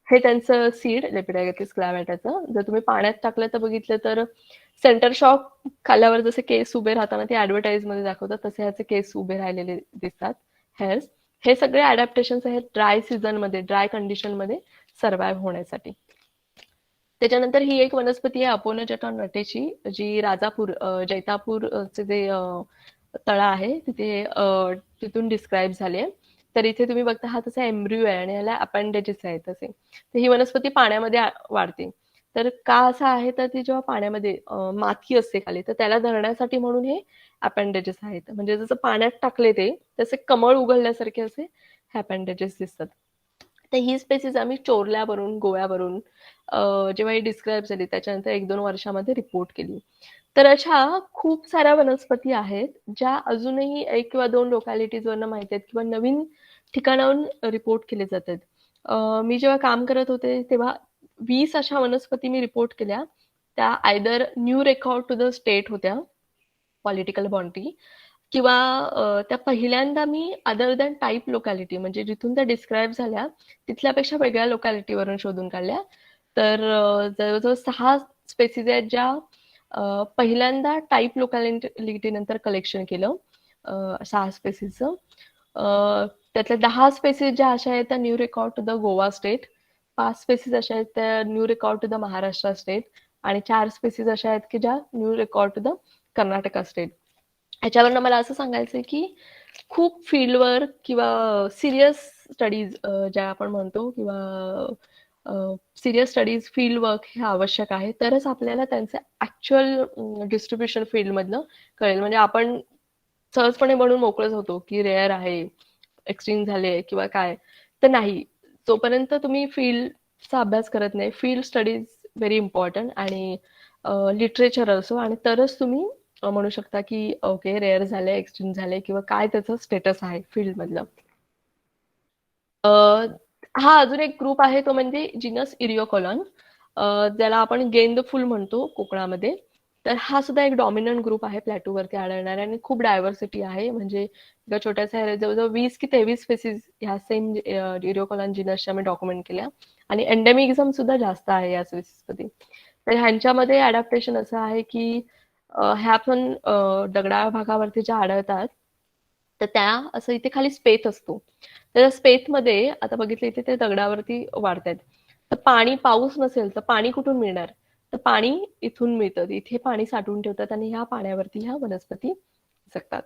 हे त्यांचं सीड लेपिडॅगॅथिस क्लॅवेटाचं जर तुम्ही पाण्यात टाकलं तर बघितलं तर सेंटर शॉक खाल्ल्यावर जसे केस उभे राहताना ते ऍडव्हर्टाईज मध्ये दाखवतात तसे ह्याचे केस उभे राहिलेले दिसतात, हेअर्स. हे सगळे अडॅप्टेशन्स आहेत ड्राय सीझन मध्ये, ड्राय कंडिशन मध्ये सर्व्हाइव्ह होण्यासाठी. त्याच्यानंतर ही एक वनस्पती आहे अपोनोजेटॉन नटेची, जी राजापूर जैतापूरचे जे तळा आहे तिथे तिथून डिस्क्राईब झाली आहे. तर इथे तुम्ही बघता हा तसा एम्ब्रिओ आहे आणि याला अपेंडेजेस आहेत तसे. तर ही वनस्पती पाण्यामध्ये वाढते. तर का असं आहे तर ती जेव्हा पाण्यामध्ये माती असते खाली तर त्याला धरण्यासाठी म्हणून हे अपेंडेजेस आहेत. म्हणजे जसं पाण्यात टाकले ते तसे कमळ उघडल्यासारखे असे हे अपेंडेजेस दिसतात. तर ही स्पेसिस आम्ही चोरल्यावरून, गोव्यावरून जेव्हा ही डिस्क्राईब झाली त्याच्यानंतर 1-2 वर्षामध्ये रिपोर्ट केली. तर अशा खूप साऱ्या वनस्पती आहेत ज्या अजूनही 1 किंवा 2 लोकॅलिटीजवरनं माहिती आहेत किंवा नवीन ठिकाणाहून रिपोर्ट केले जातात. मी जेव्हा काम करत होते तेव्हा 20 अशा वनस्पती मी रिपोर्ट केल्या. त्या either new record to the state होत्या, पॉलिटिकल बॉन्ड्री, किंवा त्या पहिल्यांदा मी अदर दॅन टाईप लोकॅलिटी म्हणजे जिथून त्या डिस्क्राईब झाल्या तिथल्यापेक्षा वेगळ्या लोकॅलिटीवरून शोधून काढल्या. तर जवळजवळ 6 स्पेसिस आहेत ज्या पहिल्यांदा टाईप लोकॅलिटी नंतर कलेक्शन केलं, 6 स्पेसिसचं. त्यातल्या 10 स्पेसिस ज्या अशा आहेत त्या new record to the Goa state, 5 species अशा आहेत त्या new record to the Maharashtra state आणि 4 स्पेसिस अशा आहेत की ज्या new record to the Karnataka state. ह्याच्यावरनं मला असं सांगायचं की खूप फील्डवर्क किंवा सिरियस स्टडीज ज्या आपण म्हणतो किंवा सिरियस स्टडीज, फील्ड वर्क हे आवश्यक आहे. तरच आपल्याला त्यांचं ऍक्च्युअल डिस्ट्रीब्युशन फील्डमधलं कळेल. म्हणजे आपण सहजपणे म्हणून मोकळंच होतो की रेअर आहे, एक्सटिंक्ट झाले किंवा काय, तर नाही. जोपर्यंत तुम्ही फील्डचा अभ्यास करत नाही, फील्ड स्टडीज व्हेरी इम्पॉर्टंट आणि लिटरेचर असो, आणि तरच तुम्ही म्हणू शकता की ओके रेअर झाले, एक्सटिंक्ट झाले किंवा काय त्याचं स्टेटस आहे फील्डमधलं. हा अजून एक ग्रुप आहे तो म्हणजे जिनस इरिओकॉलॉन, ज्याला आपण गेंद फुल म्हणतो कोकणामध्ये. तर हा सुद्धा एक डॉमिनंट ग्रुप आहे प्लॅटूवरती आढळणारा आणि खूप डायव्हर्सिटी आहे. म्हणजे एका छोट्याशा जवळजवळ 20 की 23 स्पेसिस ह्या सेम इरिओकॉलॉन जिनसच्या मी डॉक्युमेंट केल्या आणि एंडेमिझम सुद्धा जास्त आहे या स्पेसिसमध्ये. तर ह्यांच्यामध्ये अडॅप्टेशन असं आहे की ह्या पण दगडाळ भागावरती ज्या आढळतात तर त्या असं इथे खाली स्पेथ असतो. तर स्पेथमध्ये आता बघितलं इथे ते दगडावरती वाढतायत. तर पाऊस नसेल तर पाणी कुठून मिळणार? तर पाणी इथून मिळतं, इथे पाणी साठवून ठेवतात आणि ह्या पाण्यावरती ह्या वनस्पती जगतात.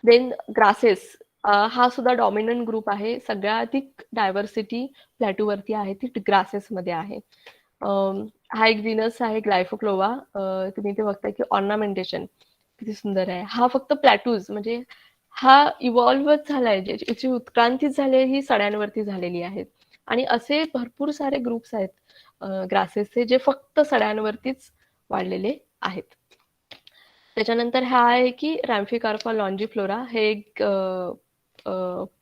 देन ग्रासेस, हा सुद्धा डॉमिनंट ग्रुप आहे. सगळ्यात अधिक डायव्हर्सिटी प्लॅटूवरती आहे ती ग्रासेसमध्ये आहे. हा एक जीनस आहे ग्लायफोक्लोवा. तुम्ही इथे बघताय की ऑर्नामेंटेशन किती सुंदर आहे. हा फक्त प्लॅटूज म्हणजे हा इव्हॉल्वच झालाय, ज्याची उत्क्रांतीच झाली ही सड्यांवरती झालेली आहे. आणि असे भरपूर सारे ग्रुप्स आहेत ग्रासेसचे जे फक्त सड्यांवरतीच वाढलेले आहेत. त्याच्यानंतर हा आहे की रॅम्फिकार्पा लॉन्जिफ्लोरा. हे एक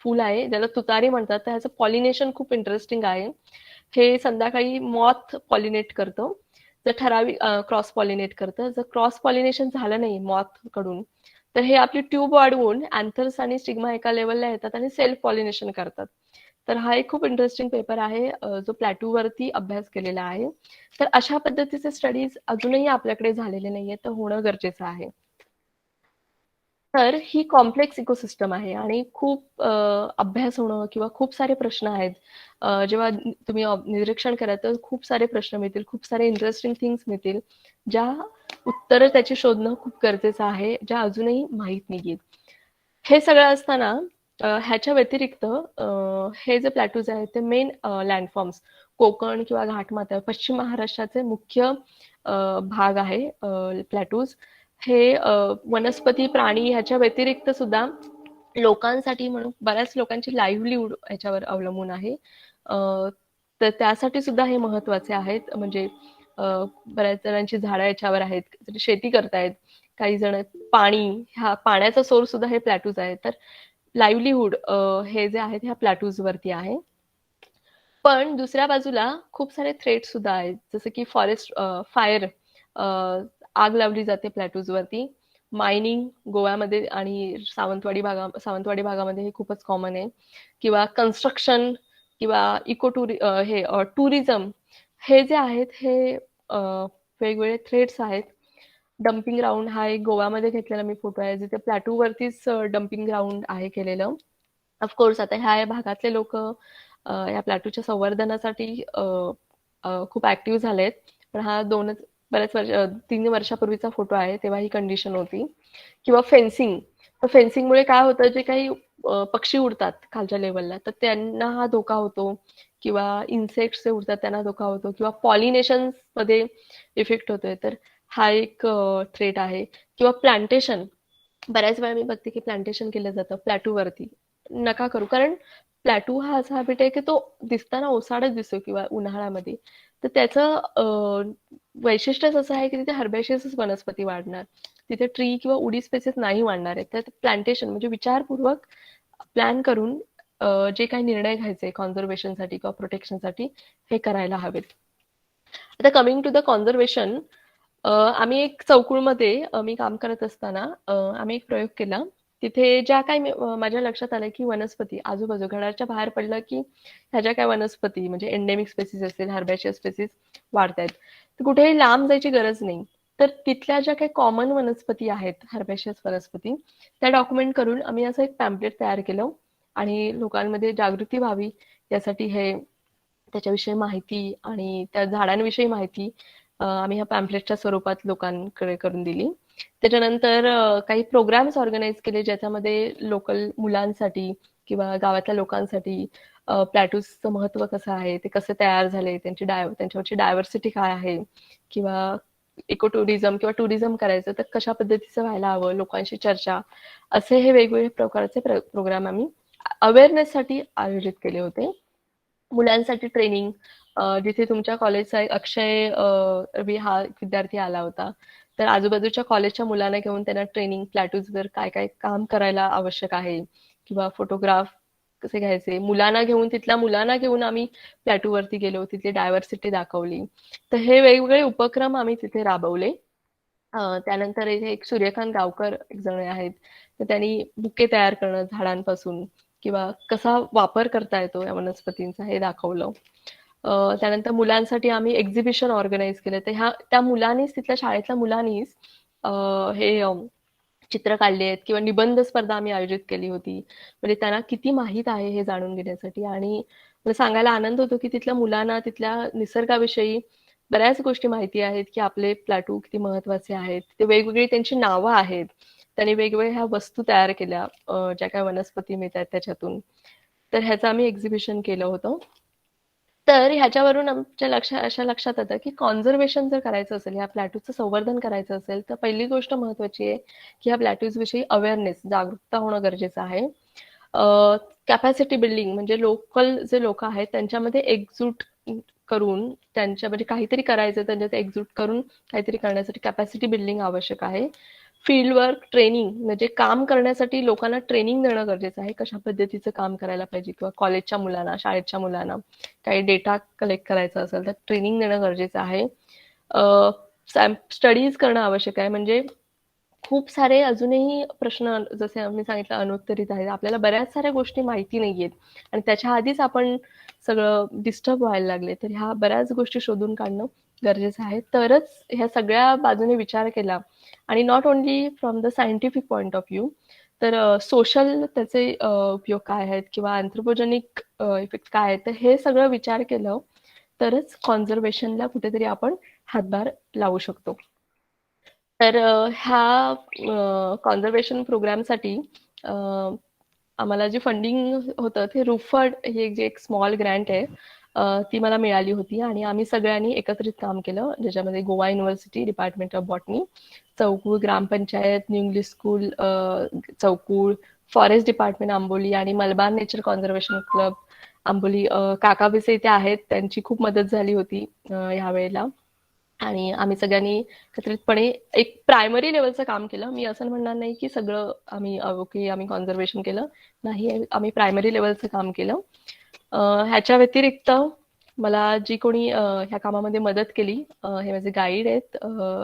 फूल आहे ज्याला तुतारी म्हणतात. तर ह्याचं पॉलिनेशन खूप इंटरेस्टिंग आहे. हे संध्याकाळी मॉथ पॉलिनेट करतं. जर ठराविक क्रॉस पॉलिनेट करतं. जर क्रॉस पॉलिनेशन झालं नाही मॉथ कडून तर हे आपली ट्यूब वाढवून अँथर्स आणि स्टिग्मा एका लेवलला येतात आणि सेल्फ पॉलिनेशन करतात. तर हा एक खूप इंटरेस्टिंग पेपर आहे जो प्लॅटूवरती अभ्यास केलेला आहे. तर अशा पद्धतीचे स्टडीज अजूनही आपल्याकडे झालेले नाहीये, तर होणं गरजेचं आहे. तर ही कॉम्प्लेक्स इकोसिस्टम आहे आणि खूप अभ्यास होणं किंवा खूप सारे प्रश्न आहेत. जेव्हा तुम्ही निरीक्षण कराल तर खूप सारे प्रश्न मिळतील, खूप सारे इंटरेस्टिंग थिंग्स मिळतील, ज्या उत्तरं त्याची शोधणं खूप गरजेचं आहे, ज्या अजूनही माहीत नाहीयेत. हे सगळं असताना ह्याच्या व्यतिरिक्त हे जे प्लॅटूज आहेत ते मेन लँडफॉर्म्स कोकण किंवा घाटमाथा पश्चिम महाराष्ट्राचे मुख्य भाग आहे प्लॅटूज. हे वनस्पती प्राणी ह्याच्या व्यतिरिक्त सुद्धा लोकांसाठी म्हणून बऱ्याच लोकांची लाईव्हलीहूड ह्याच्यावर अवलंबून आहे. तर त्यासाठी सुद्धा हे महत्वाचे आहेत. म्हणजे बऱ्याच जणांची झाडं याच्यावर आहेत, शेती करतायत, काही जण पाणी, ह्या पाण्याचा सोर्स सुद्धा हे प्लॅटूज आहे. तर लाईव्हलीहूड हे जे आहेत ह्या प्लॅटूज वरती आहे. पण दुसऱ्या बाजूला खूप सारे थ्रेट सुद्धा आहेत, जसं की फॉरेस्ट फायर, आग लावली जाते प्लॅटूज वरती. मायनिंग गोव्यामध्ये आणि सावंतवाडी भागामध्ये हे खूपच कॉमन आहे. किंवा कन्स्ट्रक्शन किंवा इको टुरिझम हे जे आहेत हे वेगवेगळे थ्रेट्स आहेत. डम्पिंग ग्राउंड हा एक गोव्यामध्ये घेतलेला मी फोटो आहे, जिथे प्लॅटूवरतीच डम्पिंग ग्राउंड आहे केलेलं. ऑफकोर्स आता ह्या भागातले लोक या प्लॅटूच्या संवर्धनासाठी खूप ऍक्टिव्ह झालेत. पण हा बऱ्याच 3 वर्षापूर्वीचा फोटो आहे, तेव्हा ही कंडिशन होती. किंवा फेन्सिंग, तर फेन्सिंगमुळे काय होतं, जे काही पक्षी उडतात खालच्या लेवलला तर त्यांना हा धोका होतो, किंवा इन्सेक्ट्स जे उडतात त्यांना धोका होतो, किंवा पॉलिनेशन मध्ये इफेक्ट होतोय. तर हा एक थ्रेट आहे. किंवा प्लांटेशन, बऱ्याच वेळा मी बघते की प्लांटेशन केलं जातं प्लॅटूवरती. नका करू, कारण प्लॅटू हा असा हॅबिट आहे की तो दिसताना ओसाडच दिसतो किंवा उन्हाळ्यामध्ये. तर त्याचं वैशिष्ट्यच असं आहे की तिथे हर्बेशियसच वनस्पती वाढणार, तिथे ट्री किंवा उडी स्पेसेस नाही वाढणार आहेत. तर प्लांटेशन म्हणजे विचारपूर्वक प्लॅन करून जे काही निर्णय घ्यायचे कॉन्झर्वेशनसाठी किंवा प्रोटेक्शनसाठी हे करायला हवेत. आता कमिंग टू द कॉन्झर्वेशन, आम्ही एक चौकुळमध्ये मी काम करत असताना आम्ही एक प्रयोग केला. तिथे ज्या काही माझ्या लक्षात आलं की वनस्पती आजूबाजू घराच्या बाहेर पडलं की ह्या ज्या काही वनस्पती म्हणजे एंडेमिक स्पेसिस असतील, हर्बॅशियस स्पेसिस वाढतायत, तर कुठेही लांब जायची गरज नाही. तर तिथल्या ज्या काही कॉमन वनस्पती आहेत, हर्बॅशियस वनस्पती, त्या डॉक्युमेंट करून आम्ही असं एक पॅम्पलेट तयार केलं आणि लोकांमध्ये जागृती व्हावी यासाठी हे त्याच्याविषयी माहिती आणि त्या झाडांविषयी माहिती आम्ही ह्या पॅम्पलेटच्या स्वरूपात लोकांकडे करून दिली. त्याच्यानंतर काही प्रोग्राम्स ऑर्गनाईज केले, ज्याच्यामध्ये लोकल मुलांसाठी किंवा गावातल्या लोकांसाठी प्लॅटूजचं महत्व कसं आहे, ते कसे तयार झाले, त्यांच्यावरची डायव्हर्सिटी काय आहे, किंवा इको टुरिझम किंवा टुरिझम करायचं तर कशा पद्धतीचं व्हायला हवं, लोकांशी चर्चा, असे हे वेगवेगळे प्रकारचे प्रोग्राम आम्ही अवेअरनेससाठी आयोजित केले होते. मुलांसाठी ट्रेनिंग, जिथे तुमच्या कॉलेजचा एक अक्षय रवी हा विद्यार्थी आला होता, तर आजूबाजूच्या कॉलेजच्या मुलांना घेऊन त्यांना ट्रेनिंग, प्लॅटूजवर काय काय काम करायला आवश्यक आहे, किंवा फोटोग्राफ कसे घ्यायचे, तिथल्या मुलांना घेऊन आम्ही प्लॅटूवरती गेलो, तिथली डायव्हर्सिटी दाखवली. तर हे वेगवेगळे उपक्रम आम्ही तिथे राबवले. त्यानंतर इथे एक सूर्यकांत गावकर एक जण आहेत, तर त्यांनी बुके तयार करणं झाडांपासून किंवा कसा वापर करता येतो या वनस्पतींचा हे दाखवलं. त्यानंतर मुलांसाठी आम्ही एक्झिबिशन ऑर्गनाईज केलं. तर त्या मुलांनीच, तिथल्या शाळेतल्या मुलांनीच हे चित्र काढली आहेत, किंवा निबंध स्पर्धा आम्ही आयोजित केली होती. म्हणजे त्यांना किती माहीत आहे हे जाणून घेण्यासाठी. आणि मला सांगायला आनंद होतो की तिथल्या मुलांना तिथल्या निसर्गाविषयी बऱ्याच गोष्टी माहिती आहेत की आपले प्लॅटू किती महत्वाचे आहेत. ते वेगवेगळी त्यांची नावं आहेत. त्यांनी वेगवेगळ्या ह्या वस्तू तयार केल्या, ज्या काही वनस्पती मिळतात त्याच्यातून. तर ह्याचं आम्ही एक्झिबिशन केलं होतं. तर ह्याच्यावरून आमच्या अशा लक्षात येतं की कॉन्झर्वेशन जर करायचं असेल, या प्लॅटूचं संवर्धन करायचं असेल, तर पहिली गोष्ट महत्वाची आहे की ह्या प्लॅटूज विषयी अवेअरनेस, जागरूकता होणं गरजेचं आहे. कॅपॅसिटी बिल्डिंग म्हणजे लोकल जे लोक आहेत त्यांच्यामध्ये एकजूट करून, त्यांच्या म्हणजे काहीतरी करायचं त्यांच्यात एकजूट करून काहीतरी करण्यासाठी कॅपॅसिटी बिल्डिंग आवश्यक आहे. फील्ड वर्क ट्रेनिंग म्हणजे काम करण्यासाठी लोकांना ट्रेनिंग देणं गरजेचं आहे, कशा पद्धतीचं काम करायला पाहिजे, किंवा कॉलेजच्या मुलांना, शाळेच्या मुलांना काही डेटा कलेक्ट करायचा असेल तर ट्रेनिंग देणं गरजेचं आहे. स्टडीज करणं आवश्यक आहे, म्हणजे खूप सारे अजूनही प्रश्न जसे आम्ही सांगितलं अनुत्तरित आहेत. आपल्याला बऱ्याच साऱ्या गोष्टी माहिती नाहीयेत आणि त्याच्या आधीच आपण सगळं डिस्टर्ब व्हायला लागले. तर ह्या बऱ्याच गोष्टी शोधून काढणं गरजेचं आहे. तरच ह्या सगळ्या बाजूने विचार केला आणि not only from the scientific point of view, तर सोशल त्याचे उपयोग काय आहेत किंवा अँथ्रोपोजेनिक इफेक्ट काय आहेत, तर हे सगळं विचार केलं तरच कॉन्झर्वेशनला कुठेतरी आपण हातभार लावू शकतो. तर ह्या कॉन्झर्वेशन प्रोग्रामसाठी आम्हाला जे फंडिंग होतं ते रुफर्ड ही जी एक स्मॉल ग्रँट आहे, ती मला मिळाली होती आणि आम्ही सगळ्यांनी एकत्रित काम केलं, ज्याच्यामध्ये Goa university, department of botany, Chaukul gram panchayat, new English school Chaukul, forest department Amboli आणि Malabar nature conservation club Amboli, Kaka Bise इथे आहेत, त्यांची खूप मदत झाली होती ह्या वेळेला. आणि आम्ही सगळ्यांनी एकत्रितपणे एक प्रायमरी लेवलचं काम केलं. मी असं म्हणणार नाही की सगळं आम्ही कॉन्झर्वेशन केलं, नाही, आम्ही प्रायमरी लेवलचं काम केलं. ह्याच्या व्यतिरिक्त मला जी कोणी ह्या कामामध्ये मदत केली, हे माझे गाईड आहेत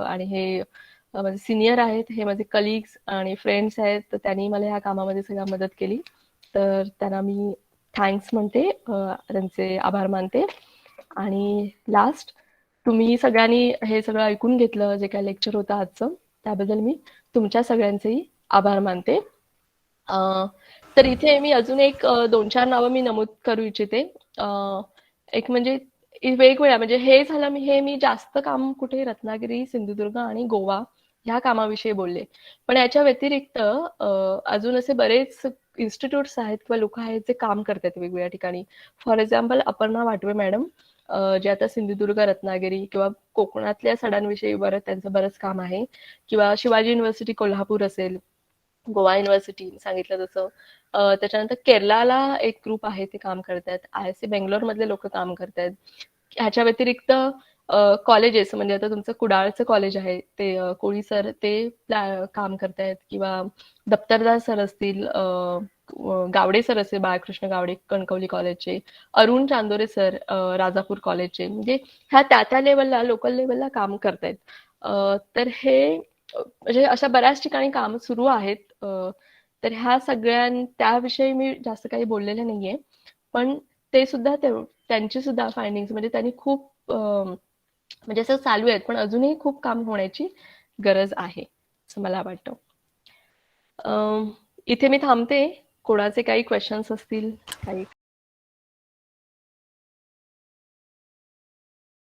आणि हे माझे सिनियर आहेत, हे माझे कलिग्स आणि फ्रेंड्स आहेत, तर त्यांनी मला ह्या कामामध्ये सगळं मदत केली. तर त्यांना मी थँक्स म्हणते, त्यांचे आभार मानते. आणि लास्ट, तुम्ही सगळ्यांनी हे सगळं ऐकून घेतलं, जे काही लेक्चर होतं आजचं, त्याबद्दल मी तुमच्या सगळ्यांचेही आभार मानते. तर इथे मी अजून एक 2-4 नावं मी नमूद करू इच्छिते. एक म्हणजे वेगवेगळ्या, म्हणजे हे झालं मी जास्त काम कुठे रत्नागिरी, सिंधुदुर्ग आणि गोवा ह्या कामाविषयी बोलले. पण याच्या व्यतिरिक्त अजून असे बरेच इन्स्टिट्यूट्स आहेत किंवा लोक आहेत जे काम करतात वेगवेगळ्या ठिकाणी. For example Aparna Watve madam, जे आता सिंधुदुर्ग, रत्नागिरी किंवा कोकणातल्या सणांविषयी त्यांचं बरंच काम आहे, किंवा शिवाजी युनिव्हर्सिटी कोल्हापूर असेल, गोवा युनिव्हर्सिटी सांगितलं तसं. त्याच्यानंतर केरळला एक ग्रुप आहे, ते काम करतात. IISc बेंगलोर मधले लोक काम करतात. ह्याच्या व्यतिरिक्त कॉलेजेस, म्हणजे आता तुमचं कुडाळचं कॉलेज आहे ते कोळी सर ते काम करतायत, किंवा दप्तरदार सर असतील, गावडे सर असतील, बाळकृष्ण गावडे कणकवली कॉलेजचे, अरुण चांदोरे सर राजापूर कॉलेजचे, म्हणजे ह्या त्या लेवलला, लोकल लेवलला काम करतायत. तर हे म्हणजे अशा बऱ्याच ठिकाणी काम सुरू आहेत. तर ह्या त्याविषयी मी जास्त काही बोललेले नाहीये, पण ते सुद्धा त्यांची सुद्धा फायंडिंग्स, म्हणजे त्यांनी खूप म्हणजे असं चालू आहेत, पण अजूनही खूप काम होण्याची गरज आहे असं मला वाटतं. इथे मी थांबते. कोणाचे काही क्वेश्चन्स असतील काही